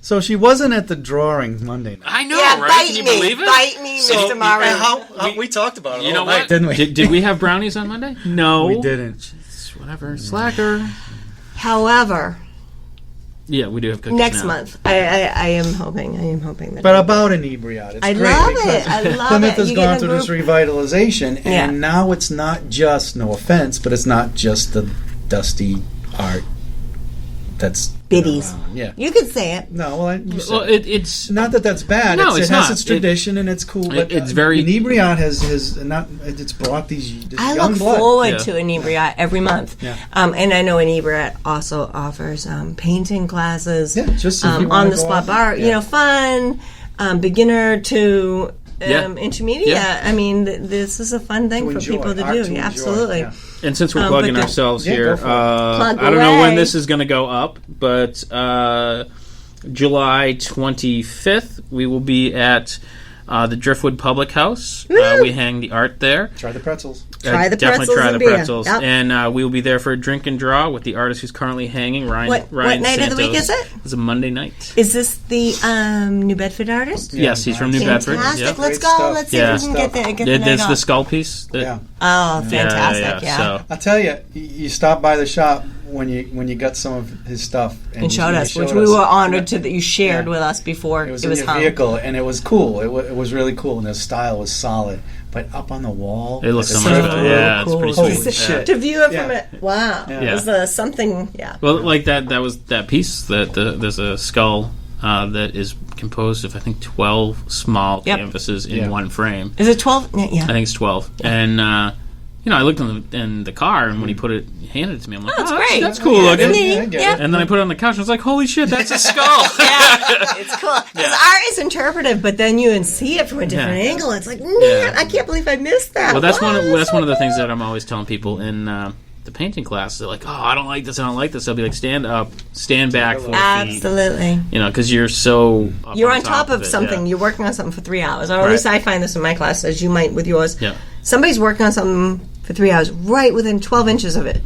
So she wasn't at the drawing Monday night. I know, yeah, right? Can you believe it? Bite me, Mr. Murray. We talked about it. You know what? Didn't we? Did we have brownies on Monday? No, we didn't. Whatever, slacker. However, Yeah, we do have cookies next now. month. I am hoping that. But about Inebri-Art, it's I great love because it. I love Plymouth it. has You gone get a through this group- revitalization, Yeah. and now it's not just, no offense, but it's not just the dusty art that's Biddies. around. Yeah. You could say it. No, well, you said Well, it. it's Not that that's bad. No, it it's has not. its tradition and it's cool. But it's very- Inebri-Art has not. It's brought this I young look blood. forward Yeah. to Inebri-Art every month. Yeah. And I know Inebri-Art also offers painting classes. Yeah, just if you wanna on the go spot out. bar. Yeah. Fun, beginner to Yeah. intermediate. Yeah. I mean, this is a fun thing To for enjoy, people to art do. to Yeah, enjoy, absolutely. yeah. And since we're but plugging the- ourselves Yeah, here, go for it. Plug I don't know when away. this is going to go up, but July 25th, we will be at the Driftwood Public House. We hang the art there. Try the pretzels. Try the definitely pretzels try and the beer. pretzels. Yep. And we will be there for a drink and draw with the artist who's currently hanging, Ryan What night of the week is it? It's a Monday night. Is this the New Bedford artist? Yes, he's from New Bedford. Fantastic. Yep. Let's Great go. stuff. Let's see Yeah. if we can get the night There's the off. skull piece. that- Yeah. Oh, fantastic! Yeah. So I'll tell you, you stop by the shop when you got some of his stuff And showed you us, which we were honored to that you shared Yeah. with us before It was in your hung. vehicle, and it was cool. It was really cool, and his style was solid. But up on the wall, It looks at so the much thrift better. store, Yeah, it's pretty holy sweet. shit. To view it from Yeah. it, wow, Yeah. it was something. Yeah. Well, like that was that piece that there's a skull that is composed of I think 12 small Yep. canvases in Yeah. one frame. Is it 12? Yeah. I think it's 12. And I looked in the car, and when he handed it to me, I'm like, That's oh, great. that's cool Yeah, looking. neat. Yeah, I get Yeah. it. And then I put it on the couch, and I was like, holy shit, that's a skull. Yeah, it's cool. Because art is interpretive, but then you see it from a different Yeah. angle. It's like, man, Yeah. I can't believe I missed that. Well, that's Wow, that's so one of the cool. things that I'm always telling people in the painting class. They're like, oh, I don't like this, I don't like this. I'll be like, stand up, stand back 4 feet. Absolutely. Because you're so You're on top of it, something. yeah. You're working on something for 3 hours. Or at Right. least I find this in my class, as you might with yours. Yeah. Somebody's working on something for 3 hours, right within 12 inches of it.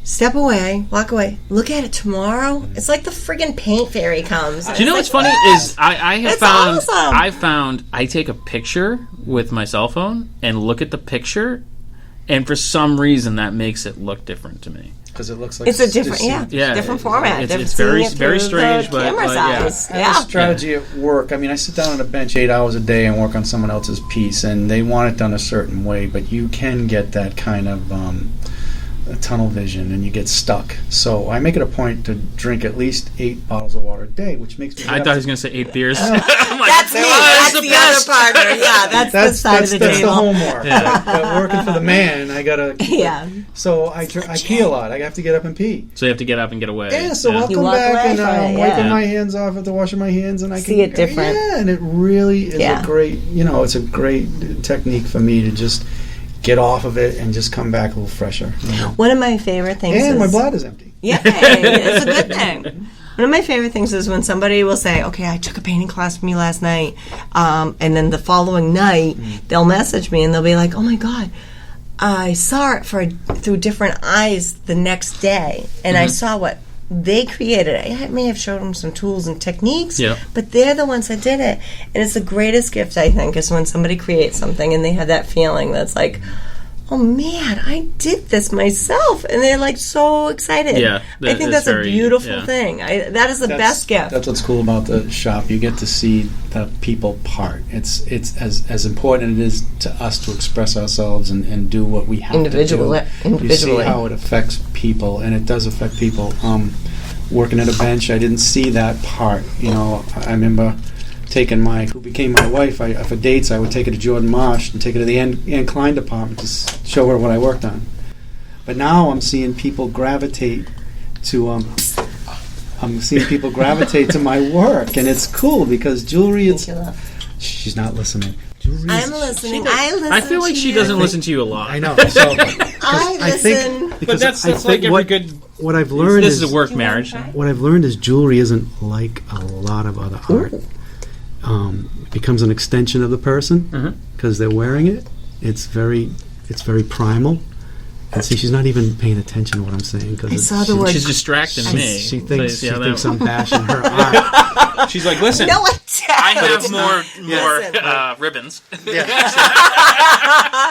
Step away, walk away, look at it tomorrow. It's like the friggin' paint fairy comes. Do you know what's funny is I have It's found awesome. I take a picture with my cell phone and look at the picture, and for some reason that makes it look different to me. because it looks like It's a different, just- Yeah, different format. it's different very- seeing it very through strange, the but- camera's yeah. eyes. I have a strategy at work. I mean, I sit down on a bench 8 hours a day and work on someone else's piece, and they want it done a certain way, but you can get that kind of a tunnel vision, and you get stuck. So I make it a point to drink at least 8 bottles of water a day, which makes me. I thought he was going to say 8 beers. I'm like, That's me. "Oh, That's the other partner. Yeah, that's the side of the that's table. the homework. But working for the man, I gotta. Yeah. So I pee a lot. I have to get up and pee. So you have to get up and get away. Yeah, so I'll You come walk back away and from it, wiping yeah. my hands off after washing my hands, and I See can it different. Yeah, and it really is Yeah. a great. It's a great technique for me to just get off of it and just come back a little fresher. One of my favorite things And is... my bladder's empty. Yay! It's a good thing. One of my favorite things is when somebody will say, okay, I took a painting class from you last night, and then the following night, they'll message me and they'll be like, oh my God, I saw it through different eyes the next day, and I saw what they created. I may have showed them some tools and techniques, Yeah. but they're the ones that did it. And it's the greatest gift, I think, is when somebody creates something and they have that feeling that's like, oh man, I did this myself, and they're like so excited. Yeah, I think that's that's a very- beautiful yeah. thing. That is the best gift. That's what's cool about the shop. You get to see the people part. It's as important it is to us to express ourselves and do what we have Individually. to do. You see how it affects people, and it does affect people. Working at a bench, I didn't see that part. I remember taking who became my wife, for dates, I would take her to Jordan Marsh and take her to the Anne Klein department to show her what I worked on. But now I'm seeing people gravitate to my work, and it's cool because jewelry. She's not listening. I'm listening. I listen. I feel like to she you. doesn't listen to you a lot. I know. So I listen. But that's like every good. what I've learned This is a work marriage. What I've learned is jewelry isn't like a lot of other art. It becomes an extension of the person because they're wearing it. It's very primal, And see, she's not even paying attention to what I'm saying. I saw the word. She's distracting me. She thinks I'm bashing her art. She's like, listen, No, I have more ribbons. Yeah.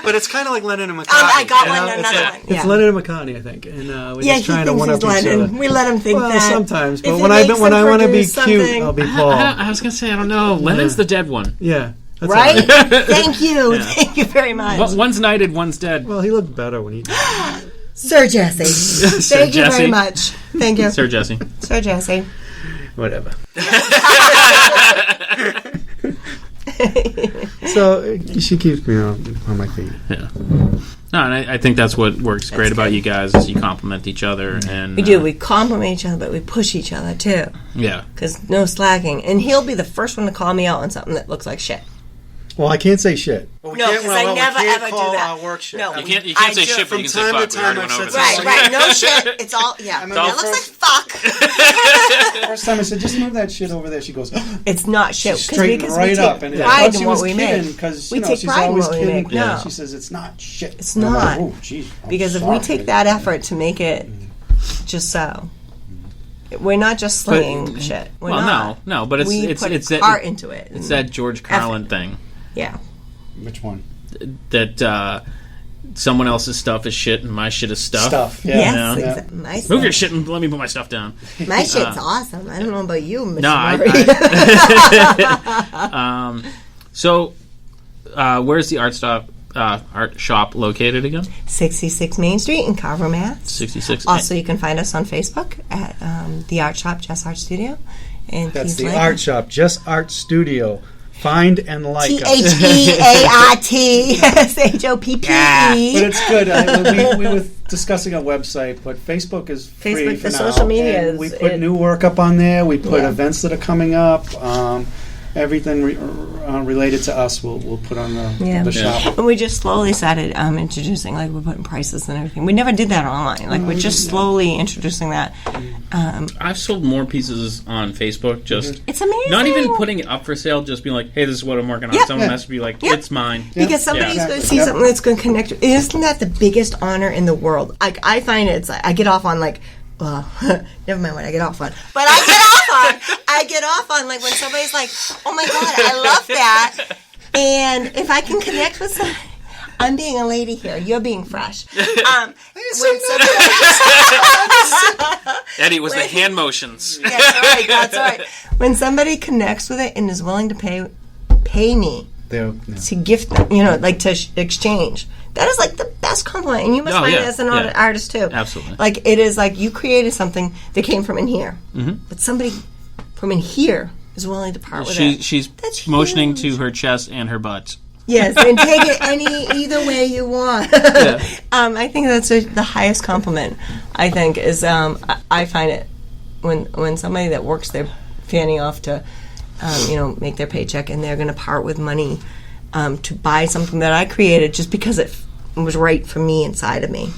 But it's kind of like Lennon and McCartney. I got another one. It's Lennon and McCartney, I think, and we're just trying to one up each other. We let him think that. Sometimes, but when I want to be cute, I'll be Paul. I was gonna say, I don't know. Lennon's the dead one. Yeah. That's right? Thank you. Yeah. Thank you very much. One's knighted, one's dead. Well, he looked better when he did. Sir Jesse. Thank you very much. Thank you. Sir Jesse. Sir Jesse. Whatever. So she keeps me on my feet. Yeah. No, and I think that's what works great about you guys is you complement each other. And we do. We compliment each other, but we push each other, too. Yeah. Because no slacking. And he'll be the first one to call me out on something that looks like shit. Well, I can't say shit. No, because I never ever do that. Our work shit. No, you can't say shit, but you can say fuck. We already went over this. Right. No shit. It's all, yeah. That looks like fuck. First time I said, just move that shit over there. She goes, it's not shit. Straighten right up. And pride she in was what we kidding make. because We take she's pride in always what we kidding. make. No. She says, it's not shit. It's not. Like, oh, geez, because if we take that effort to make it just so, we're not just slinging shit. We're not. No, but it's put heart into it. It's that George Carlin thing. Yeah. Which one? That someone else's stuff is shit and my shit is stuff. Yeah. Yes, Yeah. exactly. My Move your shit and let me put my stuff down. My shit's awesome. I don't know about you, Mr. No, so where's the art shop located again? 66 Main Street in Carver, Mass. 66. Also, you can find us on Facebook at the Art Shop, Just Art Studio. And that's the Art Shop, Just Art Studio. Find and like us. TheARTSHOPPE. But it's good. We were discussing a website, but Facebook is free for the now. Social media. And we put new work up on there. We put events that are coming up. Everything related to us, we'll put on the shop. And we just slowly started introducing, like we're putting prices and everything. We never did that online. Like we're just slowly introducing that. I've sold more pieces on Facebook. Just it's amazing. Not even putting it up for sale. Just being like, hey, this is what I'm working on. Someone has to be like, it's mine. Because somebody's going to see something that's going to connect. Isn't that the biggest honor in the world? I find it's like I get off on like. Well, never mind what I get off on. But I get off on like when somebody's like, oh my God, I love that. And if I can connect with somebody, I'm being a lady here. You're being fresh. Eddie was the hand motions. That's right. When somebody connects with it and is willing to pay me to gift, like to exchange. That is like the best compliment, and you must find it as an artist too. Absolutely. Like it is like you created something that came from in here, but somebody from in here is willing to part with it. She's motioning to her chest and her butt. Yes, and take it either way you want. I think that's the highest compliment. I think is I find it when somebody that works their fanny off to make their paycheck and they're going to part with money to buy something that I created just because it was right for me inside of me.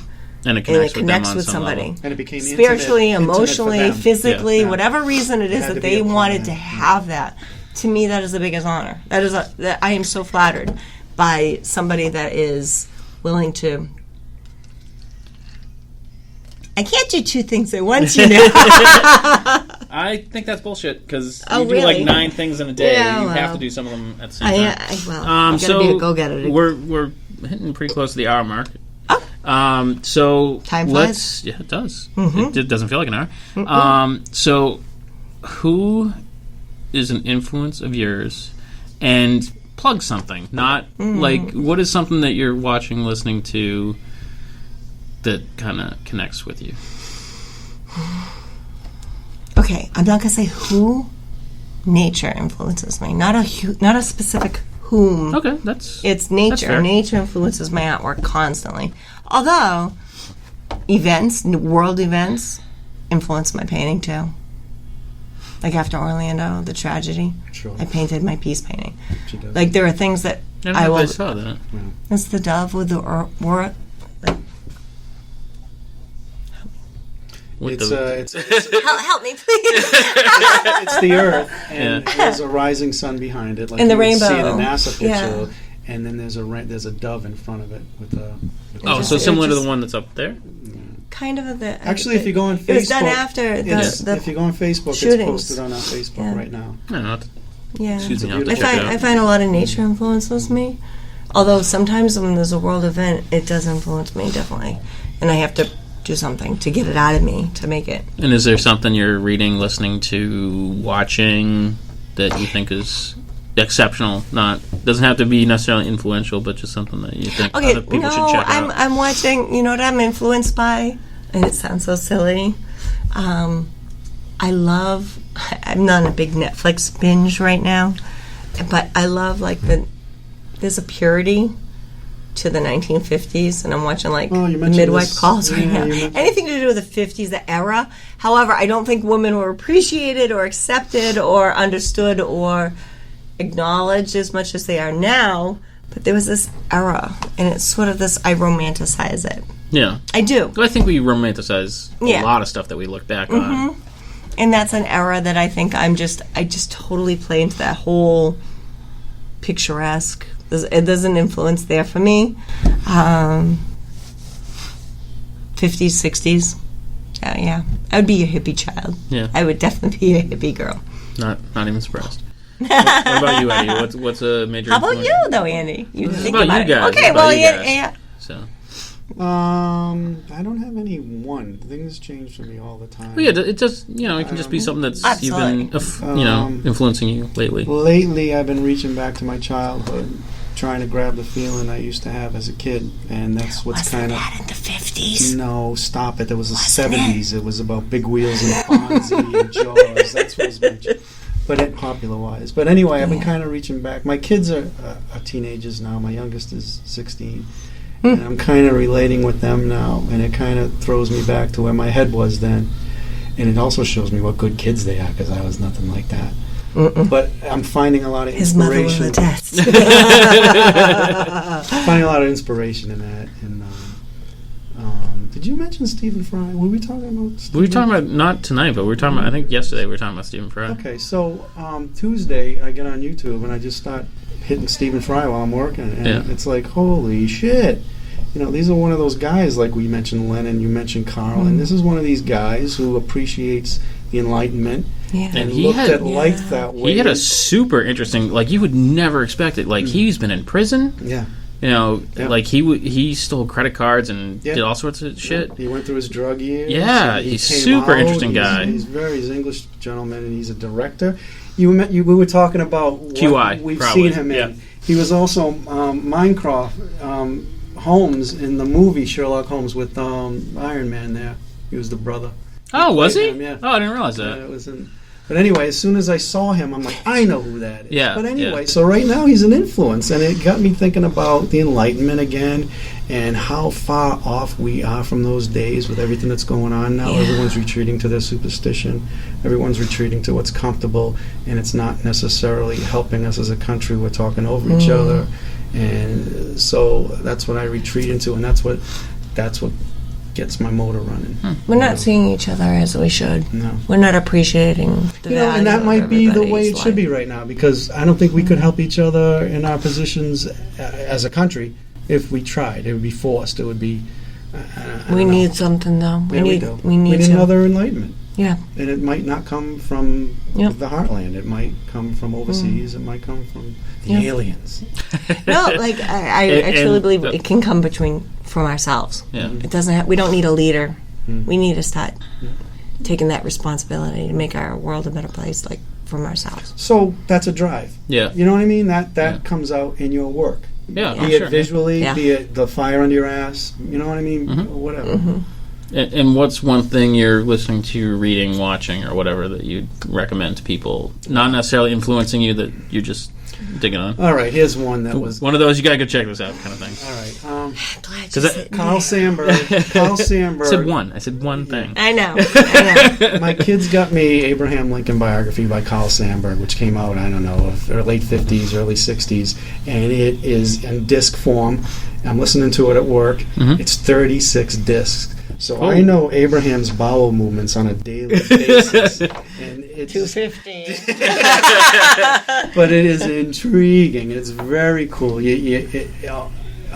And it connects with somebody. Level. And it became spiritually, emotionally, intimate physically, whatever reason it is that they wanted to have that. To me, that is the biggest honor. That I am so flattered by somebody that is willing to. I can't do two things at once, I think that's bullshit because you do like 9 things in a day. You have to do some of them at the same time. I'm gonna be a go-getter. We're hitting pretty close to the hour mark. So time flies. Yeah, it does. It doesn't feel like an hour. So, who is an influence of yours? And plug something. Not like what is something that you're watching, listening to that kind of connects with you. Okay, I'm not gonna say who. Nature influences me, not a specific whom. Okay, it's nature. Nature influences my artwork constantly. Although world events, influence my painting too. Like after Orlando, the tragedy, I painted my peace painting. Like there are things that I saw that. It's the dove with the help me, please. It's the earth, and there's a rising sun behind it, like and the you rainbow. see in a NASA picture. And then there's a dove in front of it with a Oh, so similar to the one that's up there? Kind of Actually, if you go on Facebook, it was done after the if you go on Facebook, shootings. It's posted on our Facebook right now. Excuse me, I find a lot of nature influences me. Although sometimes when there's a world event, it does influence me, definitely. And I have to do something to get it out of me, to make it. And is there something you're reading, listening to, watching that you think is exceptional? Doesn't have to be necessarily influential, but just something that you think other people should check out. I'm watching, you know what I'm influenced by? And it sounds so silly. I'm not a big Netflix binge right now, but I love there's a purity to the 1950s, and I'm watching midwife calls right now. Anything to do with the 50s, the era. However, I don't think women were appreciated or accepted or understood or acknowledged as much as they are now. But there was this era, and it's sort of this, I romanticize it. Yeah. I do. I think we romanticize a lot of stuff that we look back on. And that's an era that I think I just totally play into that whole picturesque. There's an influence there for me. 50s, 60s. Yeah. I would be a hippie child. Yeah. I would definitely be a hippie girl. Not even surprised. What about you, Eddie? What's a major How about influence? you, though, Andy? You think about about you guys? Okay, well, yeah. Yeah. So. I don't have any one. Things change for me all the time. Well, yeah, it just it can just be something that's Absolutely. even influencing you lately. Lately, I've been reaching back to my childhood, trying to grab the feeling I used to have as a kid, and that's what's kind of. That in the 50s? No, stop it. There was the 70s. It was about big wheels and Fonzie and Jaws. That's what was mentioned. But it popular-wise. But anyway, I've been kind of reaching back. My kids are teenagers now. My youngest is 16. And I'm kind of relating with them now, and it kind of throws me back to where my head was then. And it also shows me what good kids they are, because I was nothing like that. But I'm finding a lot of inspiration. His mother will attest. Finding a lot of inspiration in that. And did you mention Stephen Fry? Were we talking about Stephen? We were talking about, not tonight, but we were talking about, I think yesterday we were talking about Stephen Fry. Okay, so Tuesday I get on YouTube and I just start hitting Stephen Fry while I'm working, and it's like, holy shit. These are one of those guys, like we mentioned Lennon, you mentioned Carl, and this is one of these guys who appreciates the Enlightenment and looked at life that way. He had a super interesting, you would never expect it. He's been in prison. Yeah. He stole credit cards and did all sorts of shit. He went through his drug years. Yeah, he's super interesting guy. He's an English gentleman, and he's a director. We were talking about what QI, we've probably. seen him in. He was also Minecraft Holmes in the movie Sherlock Holmes with Iron Man there. He was the brother. Oh, was he? Yeah. Oh, I didn't realize that. It was in. But anyway, as soon as I saw him, I'm like, I know who that is. Yeah. But anyway, so right now he's an influence, and it got me thinking about the Enlightenment again and how far off we are from those days with everything that's going on now. Yeah. Everyone's retreating to their superstition. Everyone's retreating to what's comfortable, and it's not necessarily helping us as a country. We're talking over each other. And so that's what I retreat into, and that's what gets my motor running. We're not seeing each other as we should. No. We're not appreciating the value and that might be the way it life. should be right now, because I don't think we could help each other in our positions as a country if we tried. It would be forced. It would be... we need something, though. We need another Enlightenment. Yeah. And it might not come from the heartland. It might come from overseas. It might come from the aliens. No, I truly believe it can come from ourselves. Yeah. It doesn't. We don't need a leader. We need to start taking that responsibility to make our world a better place, from ourselves. So that's a drive. Yeah. You know what I mean? That comes out in your work. Yeah. Be it visually, be it the fire under your ass. You know what I mean? Whatever. And what's one thing you're listening to, reading, watching, or whatever that you'd recommend to people? Not necessarily influencing you, that you're just digging on. All right, here's one that was... One of those, you gotta go check this out kind of thing. All right. Carl Sandburg. I said one. I said one thing. I know. My kids got me Abraham Lincoln biography by Carl Sandburg, which came out, I don't know, late 50s, early 60s, and it is in disc form. I'm listening to it at work. It's 36 discs. So I know Abraham's bowel movements on a daily basis. And it's 250. But it is intriguing. It's very cool.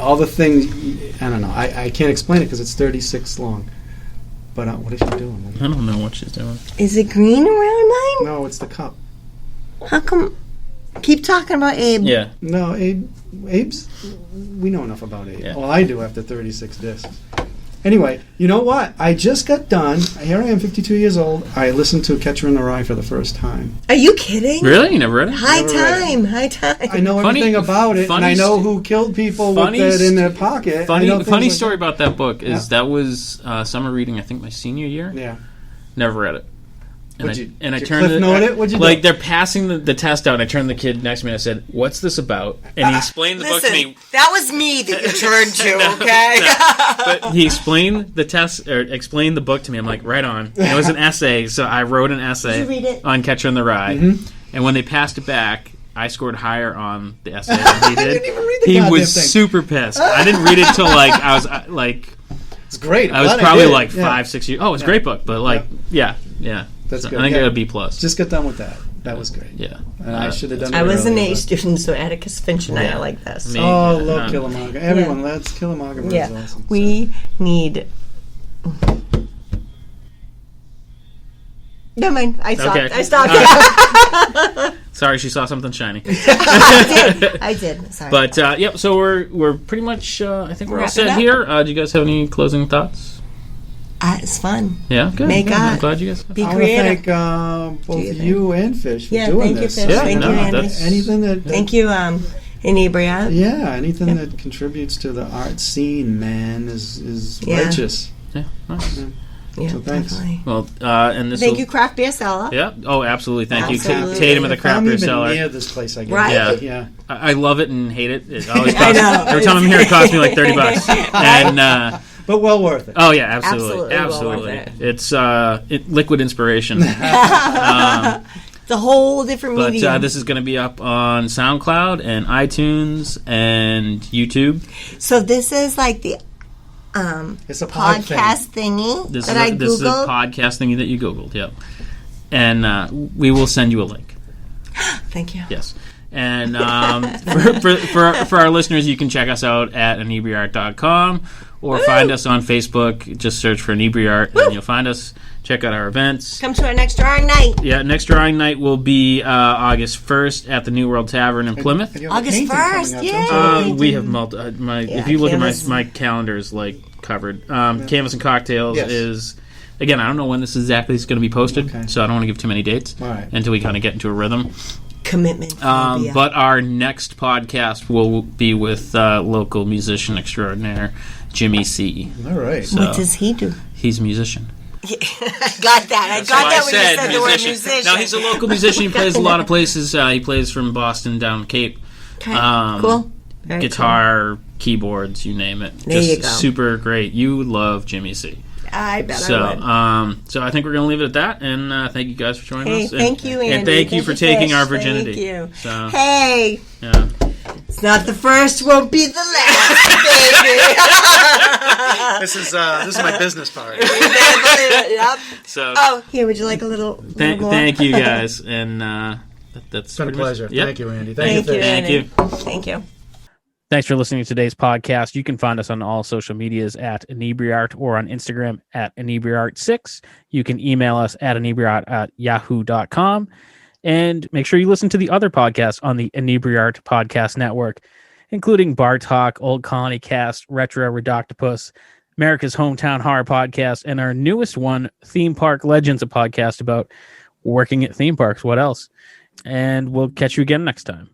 all the things. I don't know. I can't explain it because it's 36 long. But what is she doing? I don't know what she's doing. Is it green around mine? No, it's the cup. How come? Keep talking about Abe. Yeah. No, Abe's. We know enough about Abe. Yeah. Well, I do after 36 discs. Anyway, you know what? I just got done. Here I am, 52 years old. I listened to Catcher in the Rye for the first time. Are you kidding? Really? You never read it? High Never read time. High time. I know everything about it, and I know who killed people with it in their pocket. Funny story about that book is that was summer reading, I think my senior year. Yeah. Never read it. Did you turned Cliff Note it? What'd you do? They're passing the test out, and I turned to the kid next to me and I said, "What's this about?" And he explained the book to me. That was me that you turned to, okay? But he explained the test, or explained the book to me. I'm like, right on. And it was an essay, so I wrote an essay Did you read it? on Catcher in the Rye. Mm-hmm. And when they passed it back, I scored higher on the essay than he did. I didn't even read the He goddamn was thing. super pissed. I didn't read it till I was It's great. I was Glad probably did. like Yeah. 5-6 years. Oh, it's a great book, but yeah. That's So good. I think I Yeah. got a B plus. Just get done with that. That was great. Yeah. And I should have done it I was an earlier, A but- student, so Atticus Finch and I Yeah. are like this. Me. Oh, love Kill a Mockingbird. Everyone, Yeah. let's Kill a Mockingbird. Yeah. Is awesome. We need... Never mind. I stopped. Okay. I stopped. Sorry, she saw something shiny. I did. Sorry. But yep. So we're pretty much. I think we're all Wrap it set up. here. Do you guys have any closing thoughts? It's fun. Yeah. Good. Make good. I'm art. glad you guys. Be I want to creative. thank both you you and Fish for Yeah, doing thank you, this. Fish. Yeah, Thank no, you, Andy. that's- Anything that Thank you, Inebri-Art. Yeah, anything that contributes to the art scene, man, is Yeah. righteous. Yeah. Nice. Yeah, So thanks. definitely. Well, and this. Thank you, Craft Beer Cellar. Yeah. Oh, absolutely. Thank Absolutely. you, Tatum of the If Craft I'm Beer even Cellar. near this place, I get Right? Yeah. Yeah. I love it and hate it. It always I costs. know. Every time I'm here, it costs me like $30. And But well worth it. oh yeah, absolutely, Absolutely well worth It's liquid inspiration. It's a whole different But medium. this is going to be up on SoundCloud and iTunes and YouTube. So this is like the It's a pod podcast thingy This that is I a, this is a Googled. podcast thingy that you Googled, yep. And we will send you a link. Thank you. Yes. And for our listeners, you can check us out at Inebri-Art.com or find us on Facebook. Just search for Inebri-Art and you'll find us. Check out our events. Come to our next drawing night. Yeah, next drawing night will be August 1st at the New World Tavern in Plymouth. And you have a August painting coming 1st, up, yay! don't you? We have if you look at Canvas. my calendar is like covered. Canvas and Cocktails Yes. is again. I don't know when this exactly is going to be posted, Okay. so I don't want to give too many dates All right. until we kind of get into a rhythm. Commitment. But our next podcast will be with local musician extraordinaire Jimmy C. All right. So what does he do? he's a musician. I got that. I got that when you said the word musician. No, he's a local musician. He plays a lot of places. He plays from Boston down Cape. Okay, cool. Very Guitar, keyboards, you name it. There you go. Super great. You would love Jimmy C. Cool. I bet So, I would. so I think we're going to leave it at that. And thank you guys for joining Hey, us. thank you, Andy. And thank you for taking Fish. our virginity. Thank you. So, Hey, yeah. it's not the first, won't be the last, This is my business part. baby. Yep. So, Oh, here, would you like a little more? thank you guys. And that's It's been a pretty much- pleasure. Yep. Thank you, Andy. Thank you, Fish. Thank Andy. you. Thank you. Thanks for listening to today's podcast. You can find us on all social medias at Inebri-Art or on Instagram at Inebri-Art6. You can email us at Inebri-Art@yahoo.com. And make sure you listen to the other podcasts on the Inebri-Art Podcast Network, including Bar Talk, Old Colony Cast, Retro Redoctopus, America's Hometown Horror Podcast, and our newest one, Theme Park Legends, a podcast about working at theme parks. What else? And we'll catch you again next time.